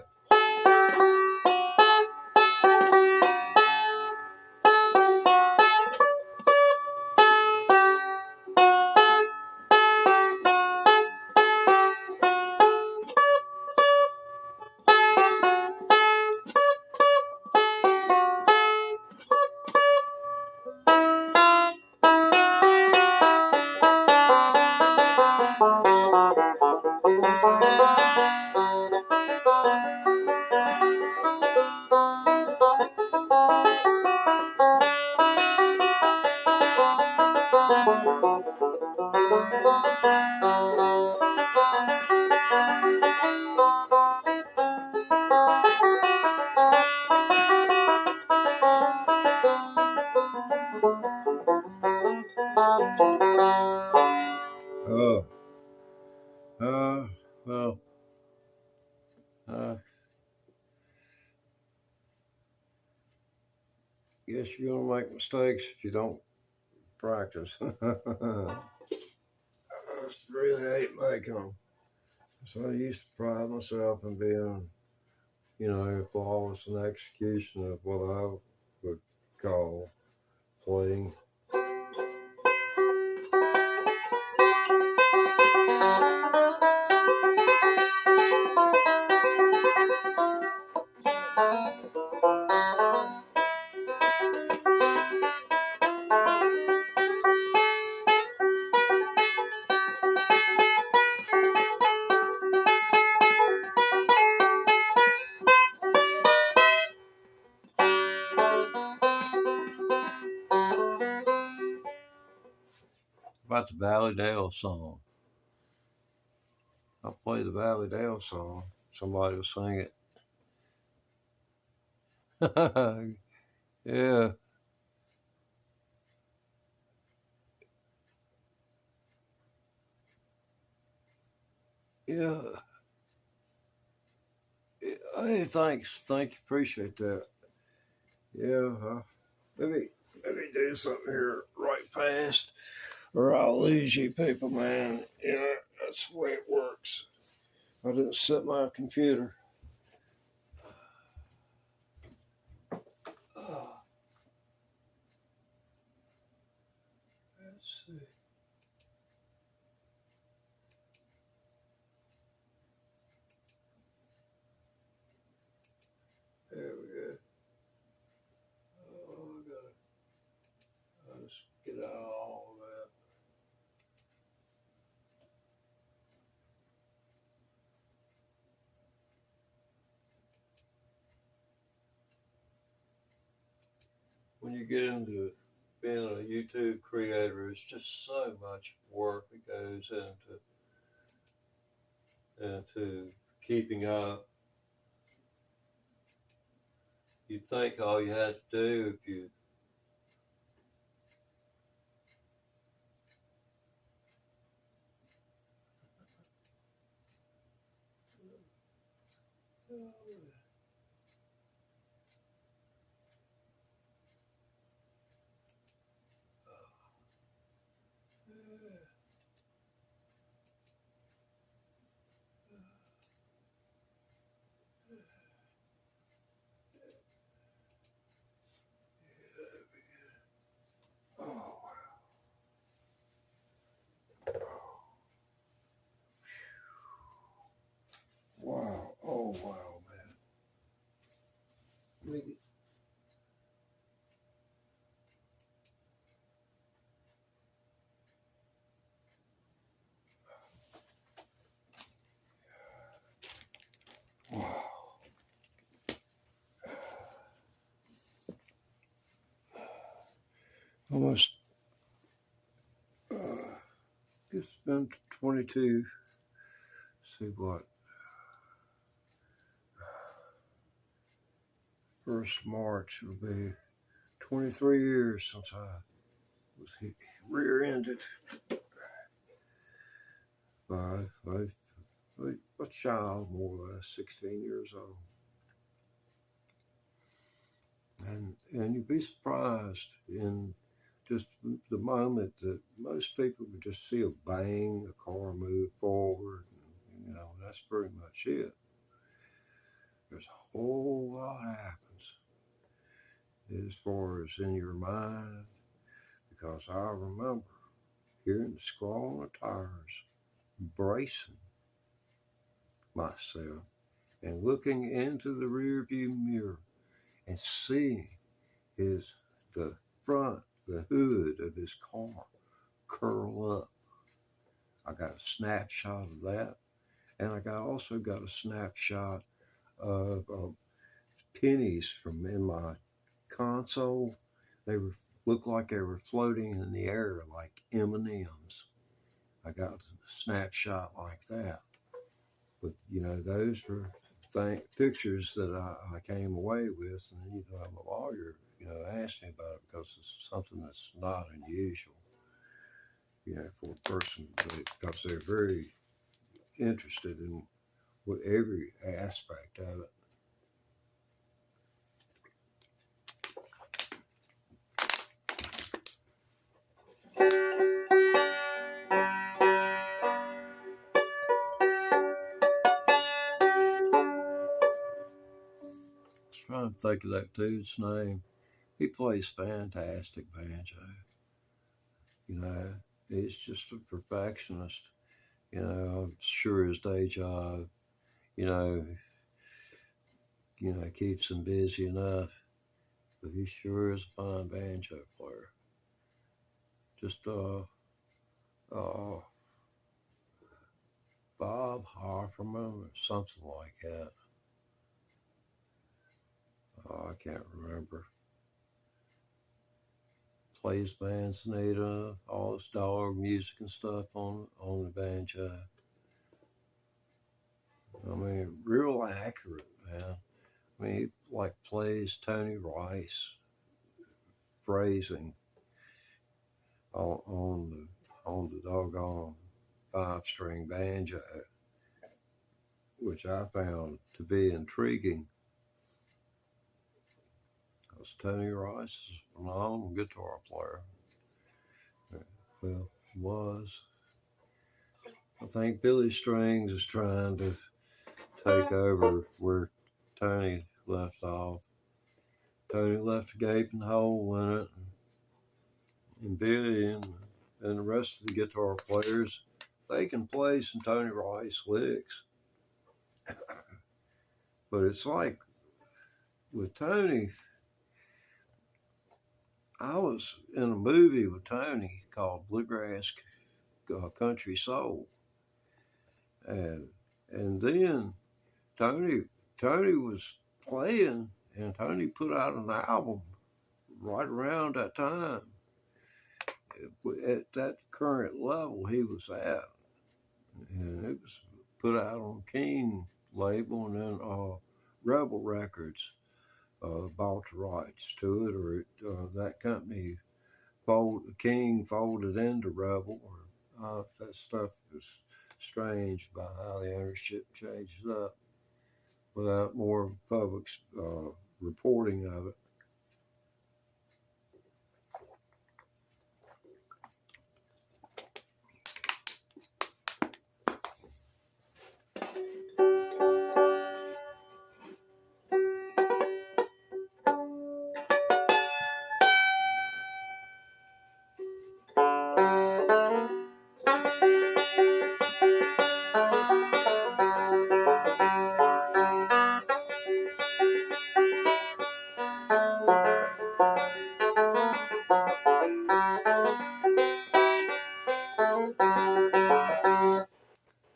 Oh, well, I guess you're gonna make mistakes if you don't practice. I just really hate making them. So I used to pride myself in being, flawless in execution of what I would call playing. About the Valley Dale song. I'll play the Valley Dale song. Somebody will sing it. Yeah, yeah. Hey, thanks. Thank you. Appreciate that. Yeah, let me do something here right fast, or I'll lose you people, man. That's the way it works. I didn't set my computer. Oh, let's see. There we go. Oh, I'll just get out all of that. When you get into it, being a YouTube creator is just so much work that goes into keeping up. You'd think all you had to do if you oh wow, oh wow, man. Wow. Almost it's been 22. See what? 1st March will be 23 years since I was rear-ended by a child, more or less 16 years old. And you'd be surprised in just the moment that most people would just see a bang, a car move forward, and, that's pretty much it. There's a whole lot happens as far as in your mind, because I remember hearing the squall of tires, bracing myself and looking into the rearview mirror and seeing the front, the hood of his car curl up. I got a snapshot of that, and I also got a snapshot of pennies from in my console. They looked like they were floating in the air like M&Ms. I got a snapshot like that. But those were pictures that I came away with, and a lawyer asked me about it because it's something that's not unusual, for a person, because they're very interested in every aspect of it. Trying to think of that dude's name. He plays fantastic banjo. He's just a perfectionist. I'm sure his day job, you know, keeps him busy enough. But he sure is a fine banjo player. Just uh, Bob Hofferman or something like that. I can't remember. Plays manzanita, all his dog music and stuff on the banjo. I mean, real accurate, man. I mean, he plays Tony Rice phrasing on the doggone 5-string banjo, which I found to be intriguing. Because Tony Rice is a phenomenal guitar player. Well, was. I think Billy Strings is trying to take over where Tony left off. Tony left a gaping hole in it, and Billy and the rest of the guitar players, they can play some Tony Rice licks. But it's like with Tony, I was in a movie with Tony called Bluegrass Country Soul, and then Tony was playing, and Tony put out an album right around that time, at that current level he was at, and it was put out on King label, and then Rebel Records bought the rights to it, or that company King folded into Rebel. Or that stuff is strange about how the ownership changes up without more public reporting of it.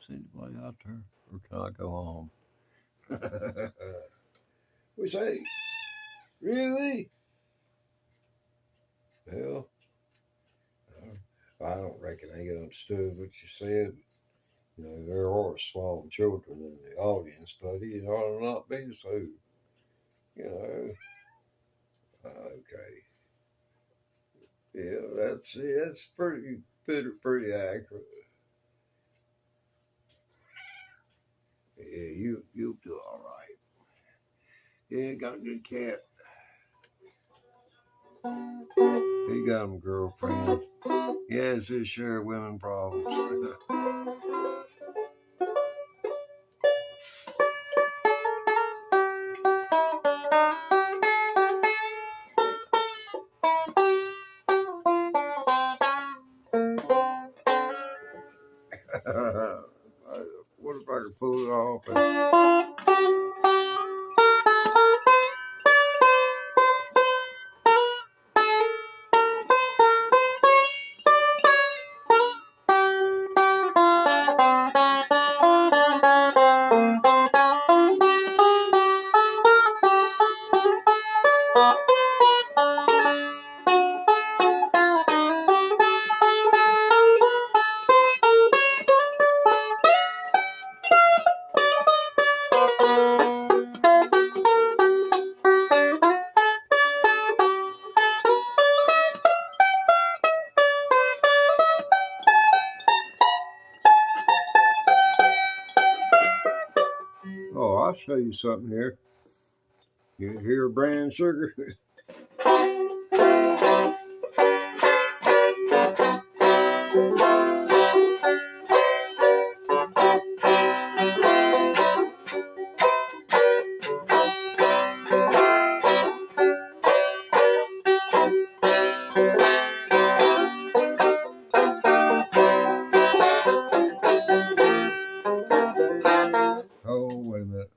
See the play out there, or can I go home? We say, really? Well, I don't reckon they understood what you said. You know, there are small children in the audience, buddy. It ought to not be so. You know, okay. Yeah, that's pretty accurate. Yeah, you'll do all right. Yeah, got a good cat. He got him a girlfriend. He has his share of women problems. What if I could pull it off? Oh, I'll show you something here. You hear brown sugar? Oh, wait a minute.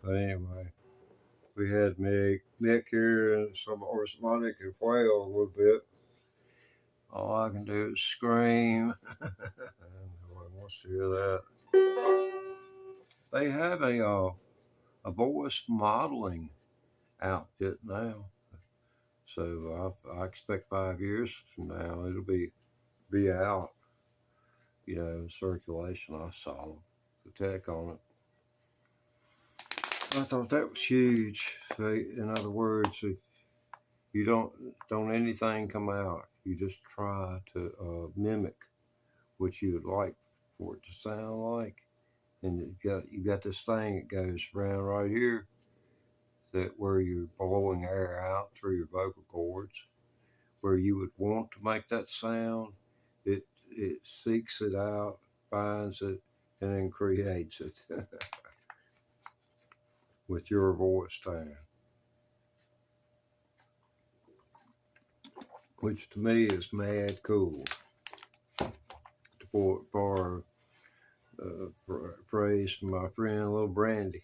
But anyway, we had Mick here and some Osmonic and wail a little bit. All I can do is scream. No one wants to hear that. They have a voice modeling outfit now. So I expect 5 years from now it'll be out, circulation. I saw the tech on it. I thought that was huge. So in other words, if you don't anything come out, you just try to mimic what you would like for it to sound like, and you got this thing that goes around right here, that where you're blowing air out through your vocal cords. where you would want to make that sound, it seeks it out, finds it, and then creates it with your voice tone, which to me is mad cool. For praise to my friend Little Brandy.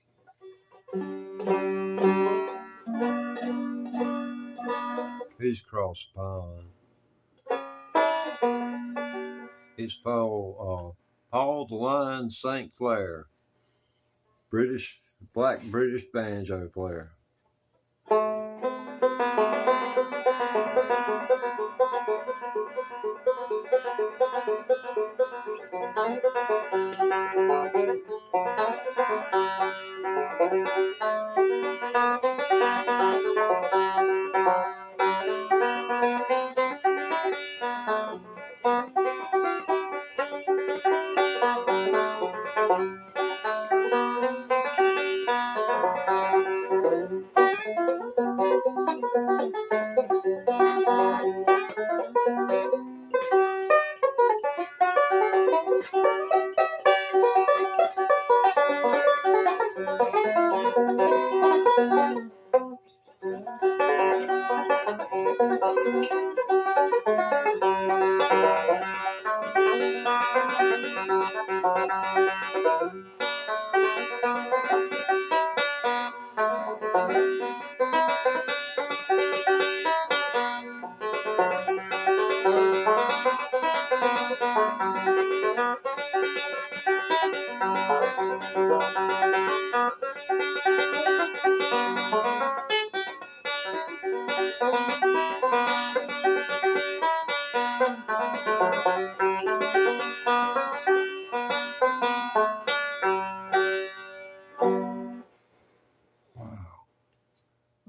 He's across the pond. He's Paul the Lion St. Clair, black British banjo player.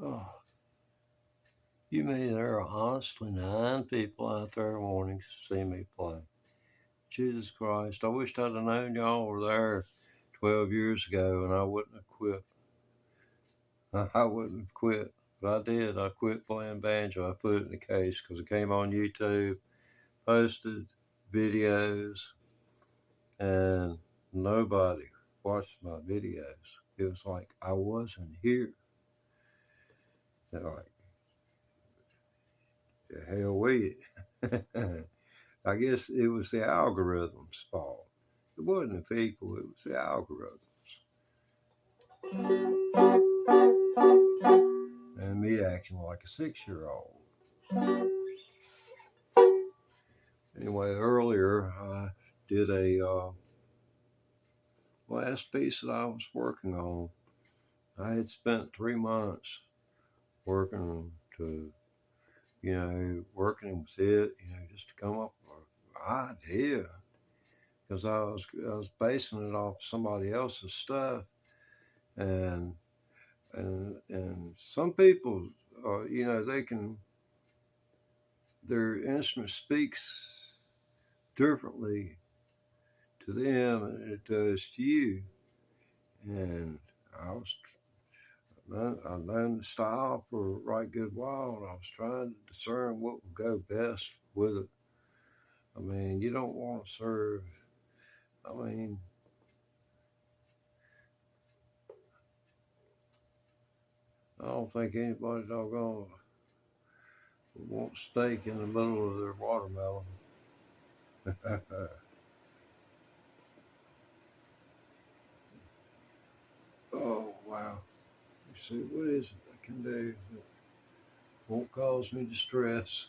Oh, you mean there are honestly 9 people out there wanting to see me play? Jesus Christ, I wished I'd have known y'all were there 12 years ago and I wouldn't have quit. I wouldn't have quit, but I did. I quit playing banjo. I put it in the case because it came on YouTube, posted videos, and nobody watched my videos. It was like I wasn't here. They're like, the hell with it. I guess it was the algorithm's fault. It wasn't the people, it was the algorithms. And me acting like a 6-year-old. Anyway, earlier I did a last piece that I was working on. I had spent 3 months working working with it, just to come up with an idea. Because I was basing it off somebody else's stuff, and some people, their instrument speaks differently to them than it does to you. And I've known the style for a right good while, and I was trying to discern what would go best with it. I mean, you don't want to serve. I mean, I don't think anybody doggone would want steak in the middle of their watermelon. Oh, wow. You see, what is it I can do that won't cause me distress?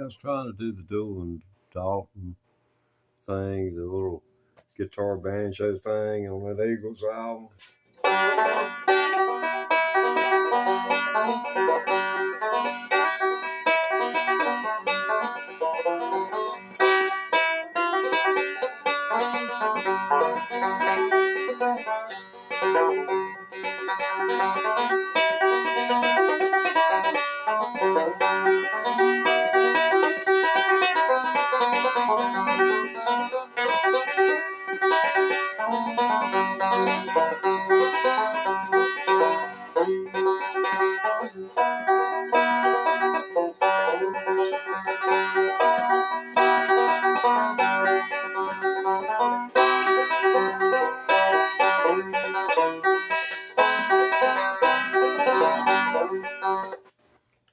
I was trying to do the Duel and Dalton thing, the little guitar banjo thing on that Eagles album.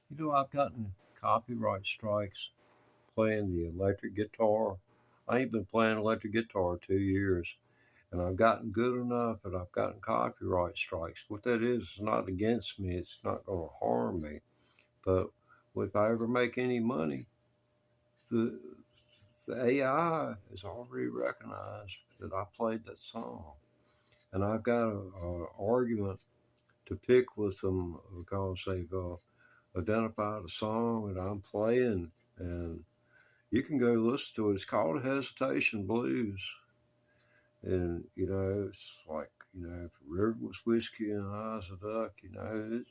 You know, I've gotten copyright strikes playing the electric guitar. I ain't been playing electric guitar 2 years, and I've gotten good enough that I've gotten copyright strikes. What that is not against me. It's not going to harm me. But if I ever make any money, the AI has already recognized that I played that song, and I've got a argument to pick with them because they've identified a song that I'm playing, and you can go listen to it. It's called Hesitation Blues, and it's like if a river was whiskey and I was a duck, it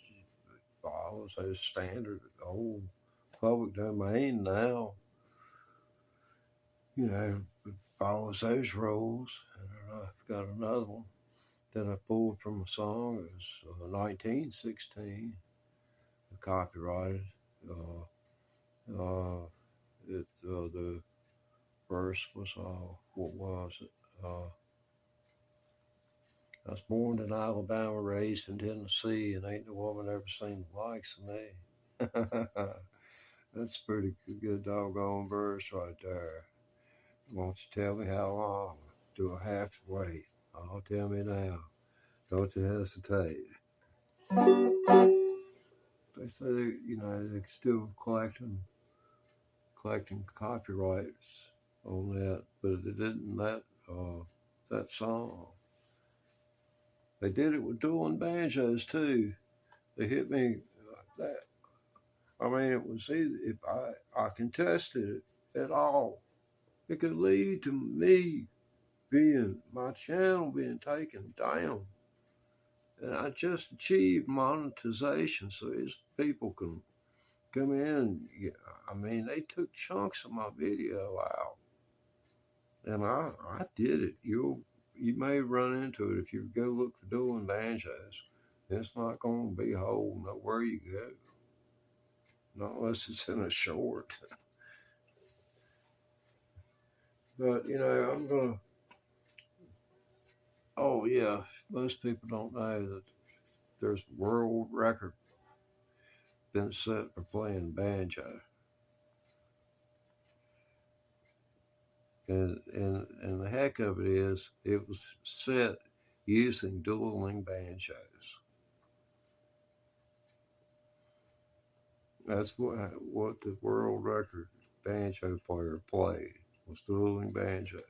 follows those standard old public domain now. It follows those rules. And I've got another one that I pulled from a song. It was 1916, copyrighted. The verse was, what was it? I was born in Alabama, raised in Tennessee, and ain't no woman ever seen the likes of me. That's a pretty good doggone verse right there. Won't you tell me how long do I have to wait? Oh, tell me now. Don't you hesitate. They say, they're still collecting copyrights on that, but it didn't that song. They did it with dueling banjos too. They hit me that. I mean, it was easy. If I contested it at all, it could lead to me my channel being taken down. And I just achieved monetization so these people can come in. I mean, they took chunks of my video out, and I did it. You may run into it if you go look for dueling banjos. It's not going to be whole nowhere you go, not unless it's in a short. But I'm gonna. Oh yeah, most people don't know that there's a world record been set for playing banjo. And the heck of it is, it was set using dueling banjos. That's what the world record banjo player played, was dueling banjos.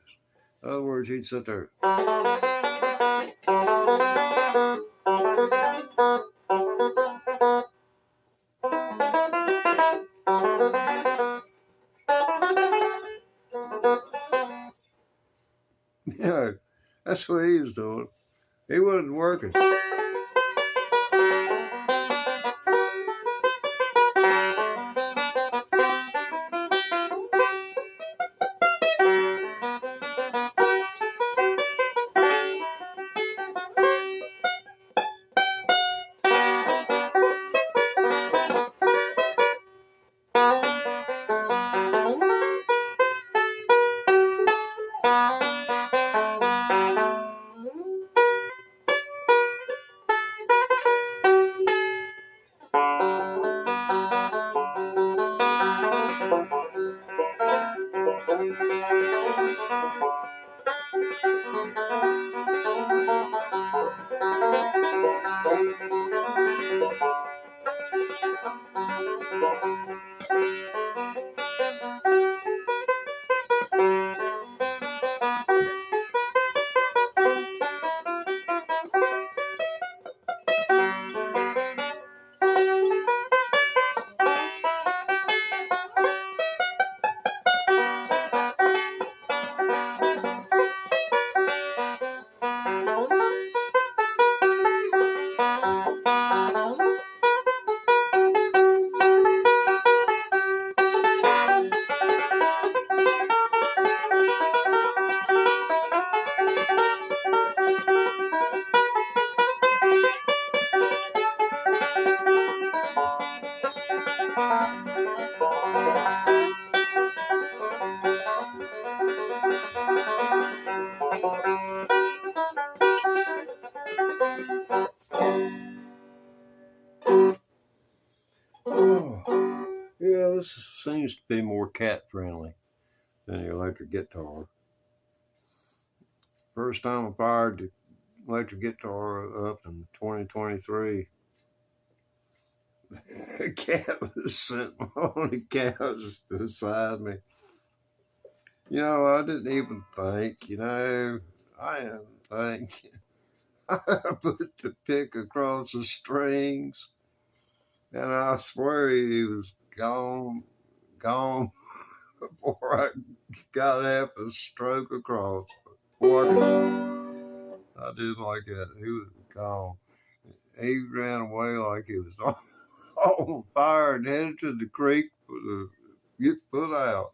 In other words, he'd sit there. Yeah, that's what he was doing. He wasn't working. Oh, yeah, this seems to be more cat friendly than the electric guitar. First time I fired the electric guitar up in 2023. A cat was sitting on the couch beside me. You know, I didn't even think, I didn't think. I put the pick across the strings, and I swear he was gone before I got half a stroke across. I did like that. He was gone. He ran away like he was on fire and headed to the creek to get put out.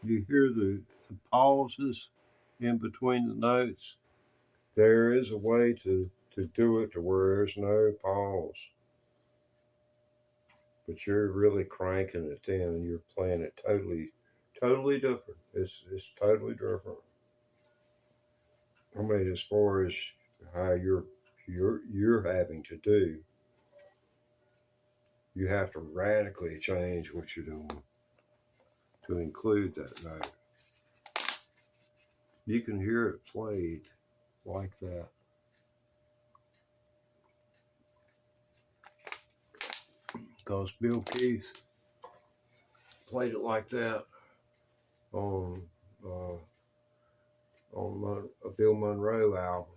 You hear the pauses in between the notes. There is a way to do it to where there's no pause, but you're really cranking it in and you're playing it totally different. It's totally different. I mean, as far as how you're having to do, you have to radically change what you're doing to include that note. You can hear it played like that. Because Bill Keith played it like that on a Bill Monroe album.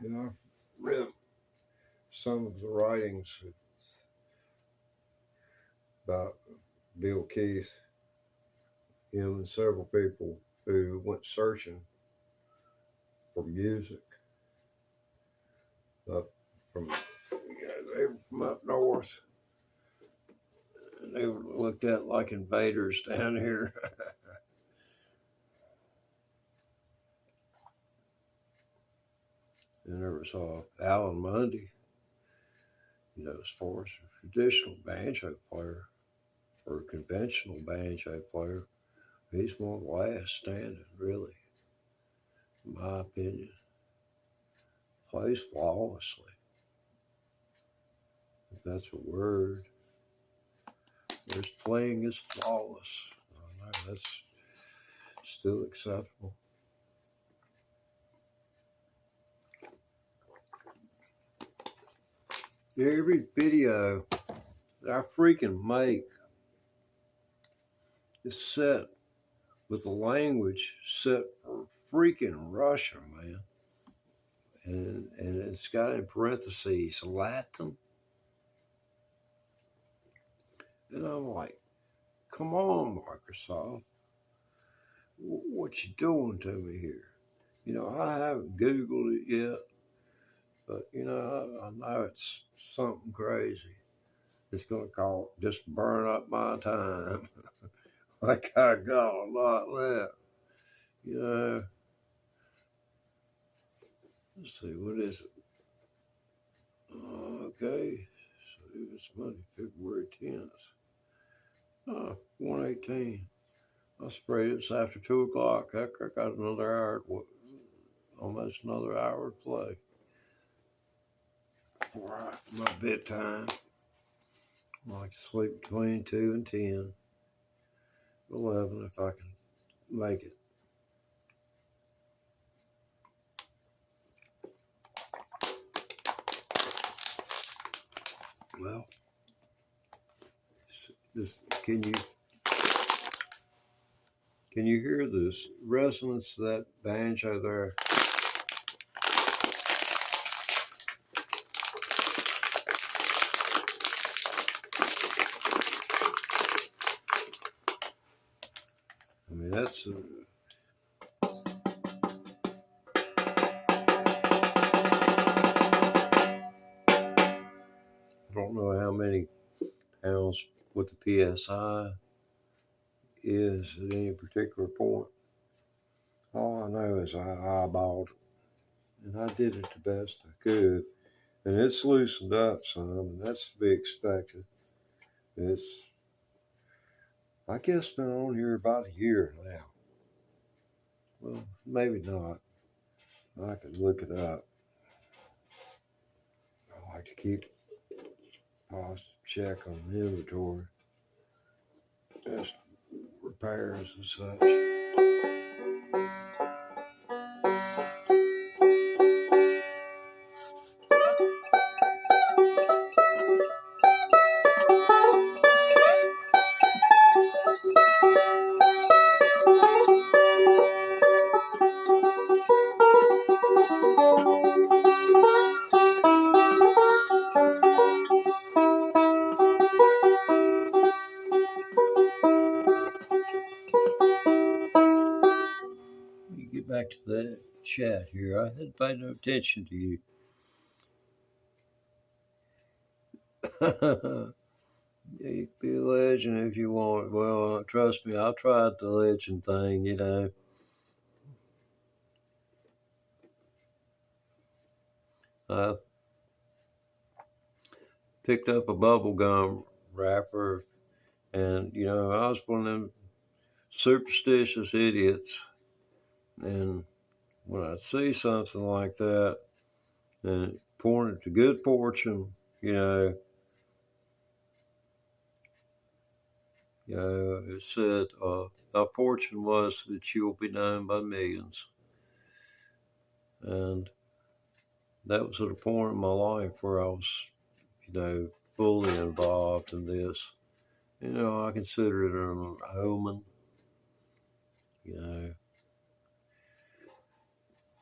You know, I've read some of the writings about Bill Keith, him and several people who went searching for music up from, they were from up north. And they were looked at like invaders down here. And there was Alan Mundy, as far as a traditional banjo player or a conventional banjo player, he's one of the last standing, really, in my opinion. Plays flawlessly, if that's a word. His playing is flawless. I know, that's still acceptable. Every video that I freaking make is set with the language set for freaking Russia, man. And it's got in parentheses Latin. And I'm like, come on, Microsoft. What you doing to me here? I haven't Googled it yet, but I know it's something crazy. It's gonna just burn up my time. Like I got a lot left. Let's see, what is it? Okay, so it's Monday, February 10th. 1:18. I sprayed it. It's after 2 o'clock. Heck, I got another hour, almost another hour to play before my bedtime. I like to sleep between 2 and 10, 11 if I can make it. Well, can you hear this resonance of that banjo there? I mean, that's I don't know how many pounds what the PSI is at any particular point. All I know is I eyeballed it, and I did it the best I could, and it's loosened up some, and that's to be expected. It's, I guess, been on here about a year now. Well, maybe not. I could look it up. I like to keep check on the inventory, just repairs and such. Get back to that chat here. I had paid no attention to you. You can be a legend if you want. Well, trust me, I tried the legend thing, I picked up a bubble gum wrapper, and I was one of them superstitious idiots. And when I see something like that, and it pointed to good fortune, it said, "Thy fortune was that you will be known by millions." And that was at a point in my life where I was, fully involved in this. I consider it an omen,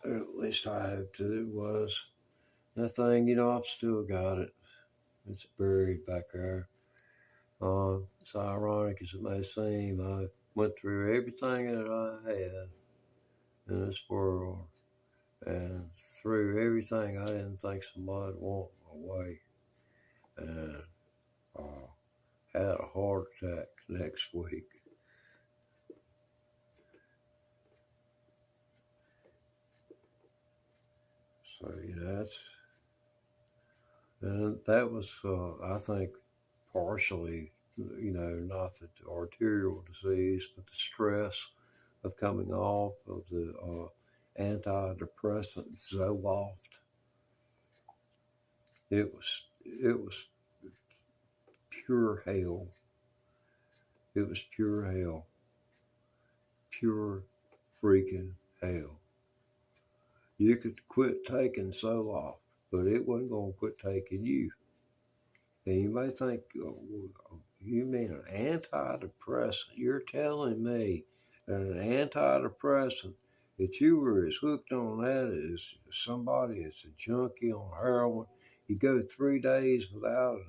at least I hoped that it was. That thing, I've still got it. It's buried back there. It's ironic as it may seem. I went through everything that I had in this world, and through everything I didn't think somebody would want my way, and had a heart attack next week. So and that was I think partially not the arterial disease, but the stress of coming off of the antidepressant Zoloft. It was pure hell. It was pure hell. Pure freaking hell. You could quit taking Zoloft, but it wasn't going to quit taking you. And you may think, oh, you mean an antidepressant? You're telling me that an antidepressant, that you were as hooked on that as somebody that's a junkie on heroin. You go 3 days without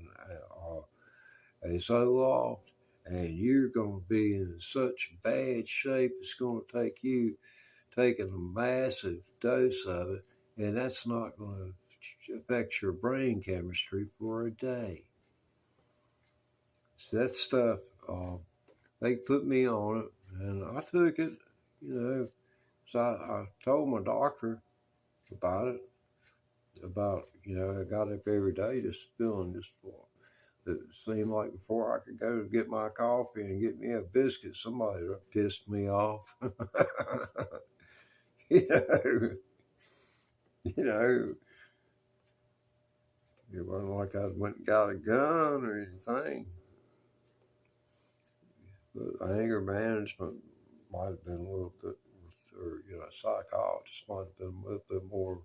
a Zoloft, and you're going to be in such bad shape, it's going to take you taking a massive dose of it, and that's not going to affect your brain chemistry for a day. So that stuff, they put me on it, and I took it, you know. So I told my doctor about it, I got up every day just feeling just, it seemed like before I could go to get my coffee and get me a biscuit, somebody pissed me off. you know, you know, it wasn't like I went and got a gun or anything. But anger management might have been a little bit, or psychologist might have been a little bit more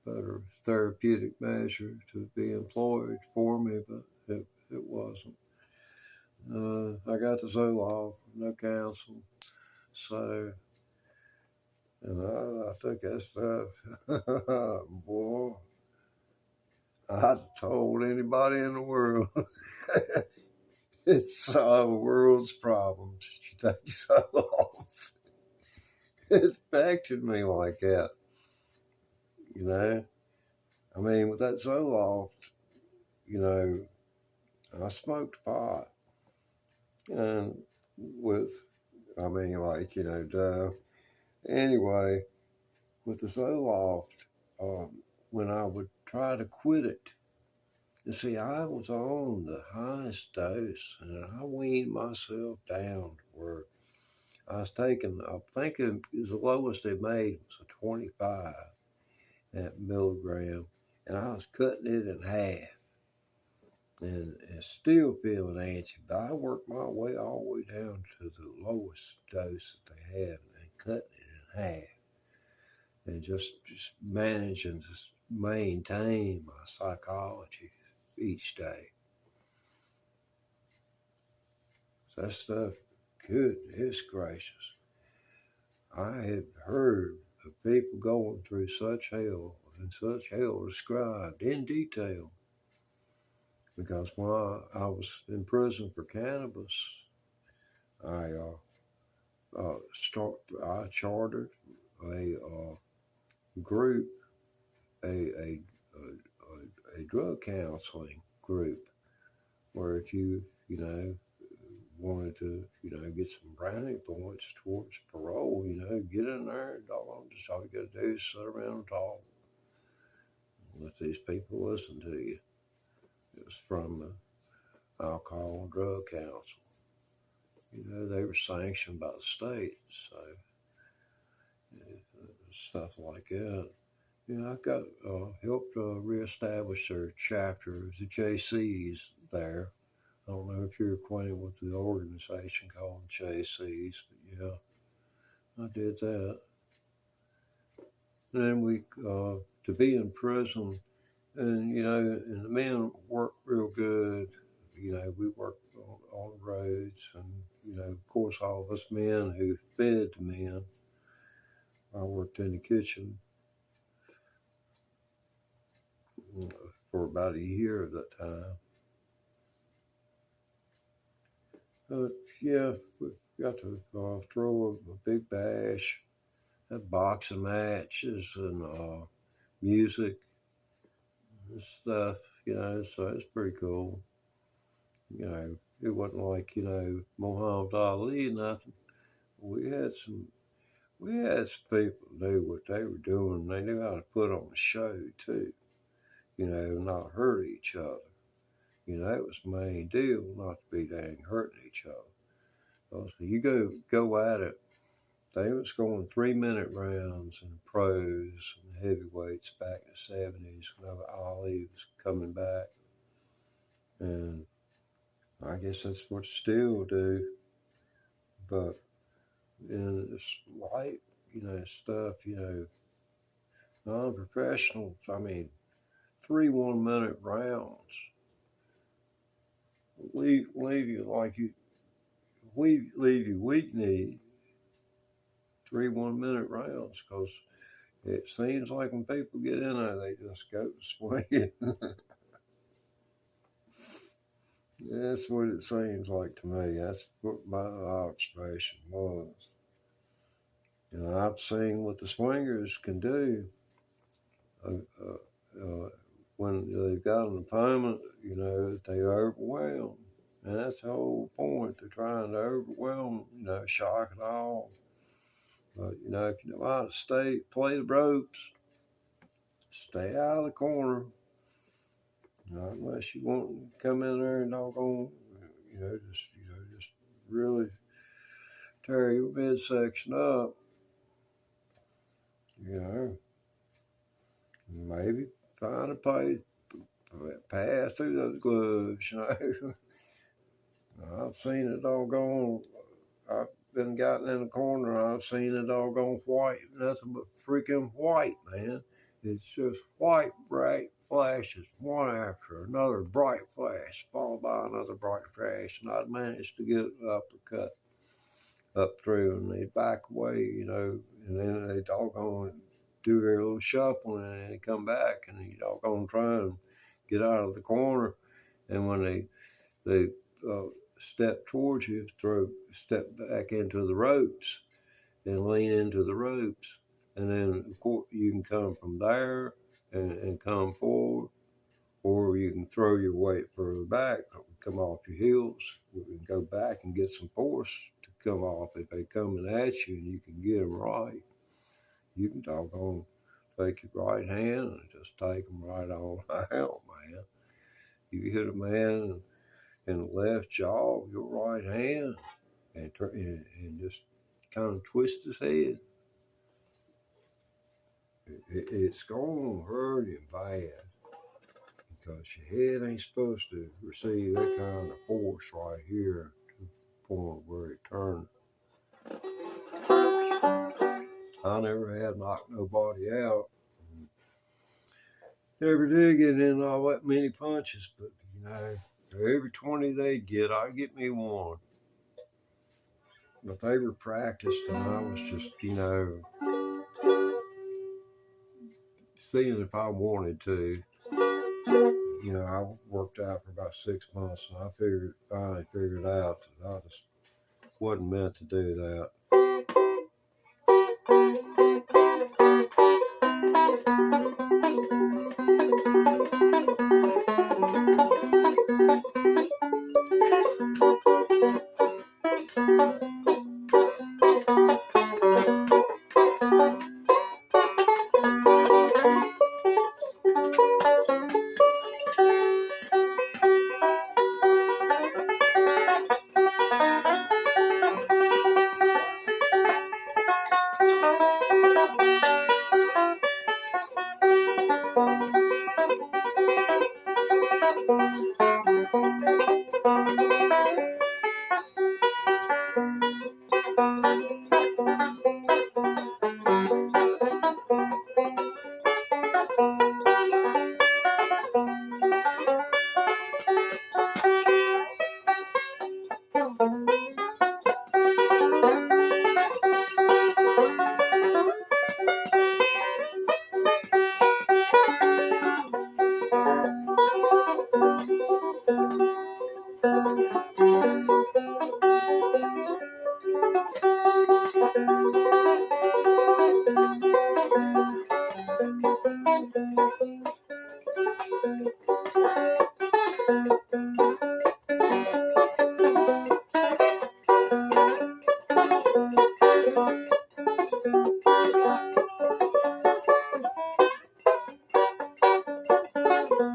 better therapeutic measure to be employed for me, but it wasn't. I got the Zoloft, no counsel, so and I took that stuff. Boy, I told anybody in the world it's the world's problems. You take Zoloft. It affected me like that, you know. I mean, with that Zoloft, I smoked pot, and duh. Anyway, with the Zoloft, when I would try to quit it, you see, I was on the highest dose, and I weaned myself down to where I was taking, I think the lowest they made was a 25 at milligram, and I was cutting it in half. And still feeling antsy. But I worked my way all the way down to the lowest dose that they had and cutting it in half. And just managing to maintain my psychology each day. So that stuff, goodness gracious. I had heard of people going through such hell, and such hell described in detail. Because when I was in prison for cannabis, I I chartered a group, a, a drug counseling group, where if you wanted to get some brownie points towards parole, get in there. Just all you got to do is sit around and talk. Let these people listen to you. It was from the alcohol and drug council. They were sanctioned by the state, so stuff like that. I got helped reestablish their chapter, the JCs there. I don't know if you're acquainted with the organization called JCs, but yeah, I did that. And then we to be in prison, and and the men worked real good. We worked on the roads, and of course, all of us men who fed the men. I worked in the kitchen for about a year of that time. But yeah, we got to throw a big bash, have boxing matches, and music and stuff. So it's pretty cool. It wasn't like Muhammad Ali or nothing. We had some. we had some people who knew what they were doing. They knew how to put on a show too, not hurt each other. That was the main deal, not to be dang hurting each other. So you go at it. They was going 3-minute rounds in the pros and the heavyweights back in the 70s when Ali was coming back. And I guess that's what still do. But in this light, stuff, non-professionals, 3 1-minute rounds leave you like we leave you weak-kneed. 3 1-minute rounds, because it seems like when people get in there, they just go swinging. That's what it seems like to me. That's what my observation was. I've seen what the swingers can do when they've got an opponent, they overwhelm. And that's the whole point. They're trying to overwhelm, shock and awe. But, if you know how to play the ropes, stay out of the corner. Unless you want to come in there and doggone, just really tear your midsection up. Maybe find a pass through those gloves. I've seen it doggone. I've been gotten in the corner. I've seen it doggone white, nothing but freaking white, man. It's just white, bright flashes, one after another bright flash, followed by another bright flash, and I'd managed to get an uppercut up through, and they'd back away, and then they doggone do their little shuffling, and they come back, and they doggone try and get out of the corner, and when they step towards you, step back into the ropes, and lean into the ropes. And then, of course, you can come from there and come forward, or you can throw your weight further back, come off your heels, and go back and get some force to come off. If they coming at you and you can get them right, you can doggone take your right hand and just take them right on out, man. You hit a man in the left jaw, your right hand, and just kind of twist his head. It's going to hurt him bad, because your head ain't supposed to receive that kind of force right here to the point where it turns. I never had knocked nobody out. Never did get in all that many punches, but every 20 they'd get, I'd get me one. But they were practiced, and I was just, seeing if I wanted to. I worked out for about 6 months, and I finally figured out that I just wasn't meant to do that. Yeah,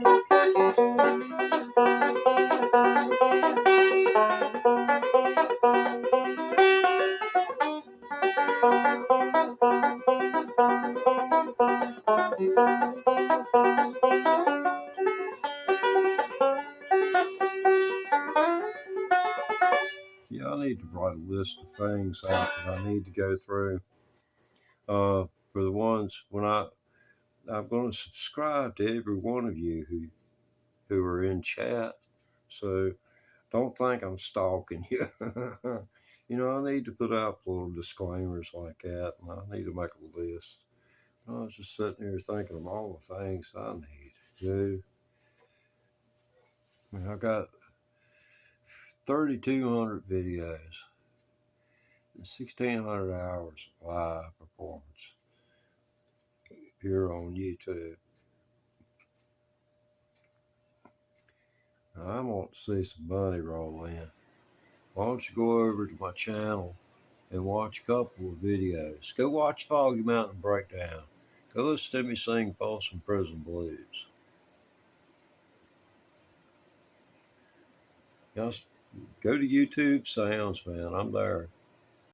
I need to write a list of things out that I need to go through. For the ones when I'm going to subscribe to every one of you who are in chat. So don't think I'm stalking you. You know, I need to put out little disclaimers like that, and I need to make a list. I was just sitting here thinking of all the things I need to do. I mean, I got 3,200 videos and 1,600 hours of live performance here on YouTube. Now, I want to see some money roll in. Why don't you go over to my channel and watch a couple of videos? Go watch Foggy Mountain Breakdown. Go listen to me sing Folsom Prison Blues. Just go to YouTube Sounds, man. I'm there.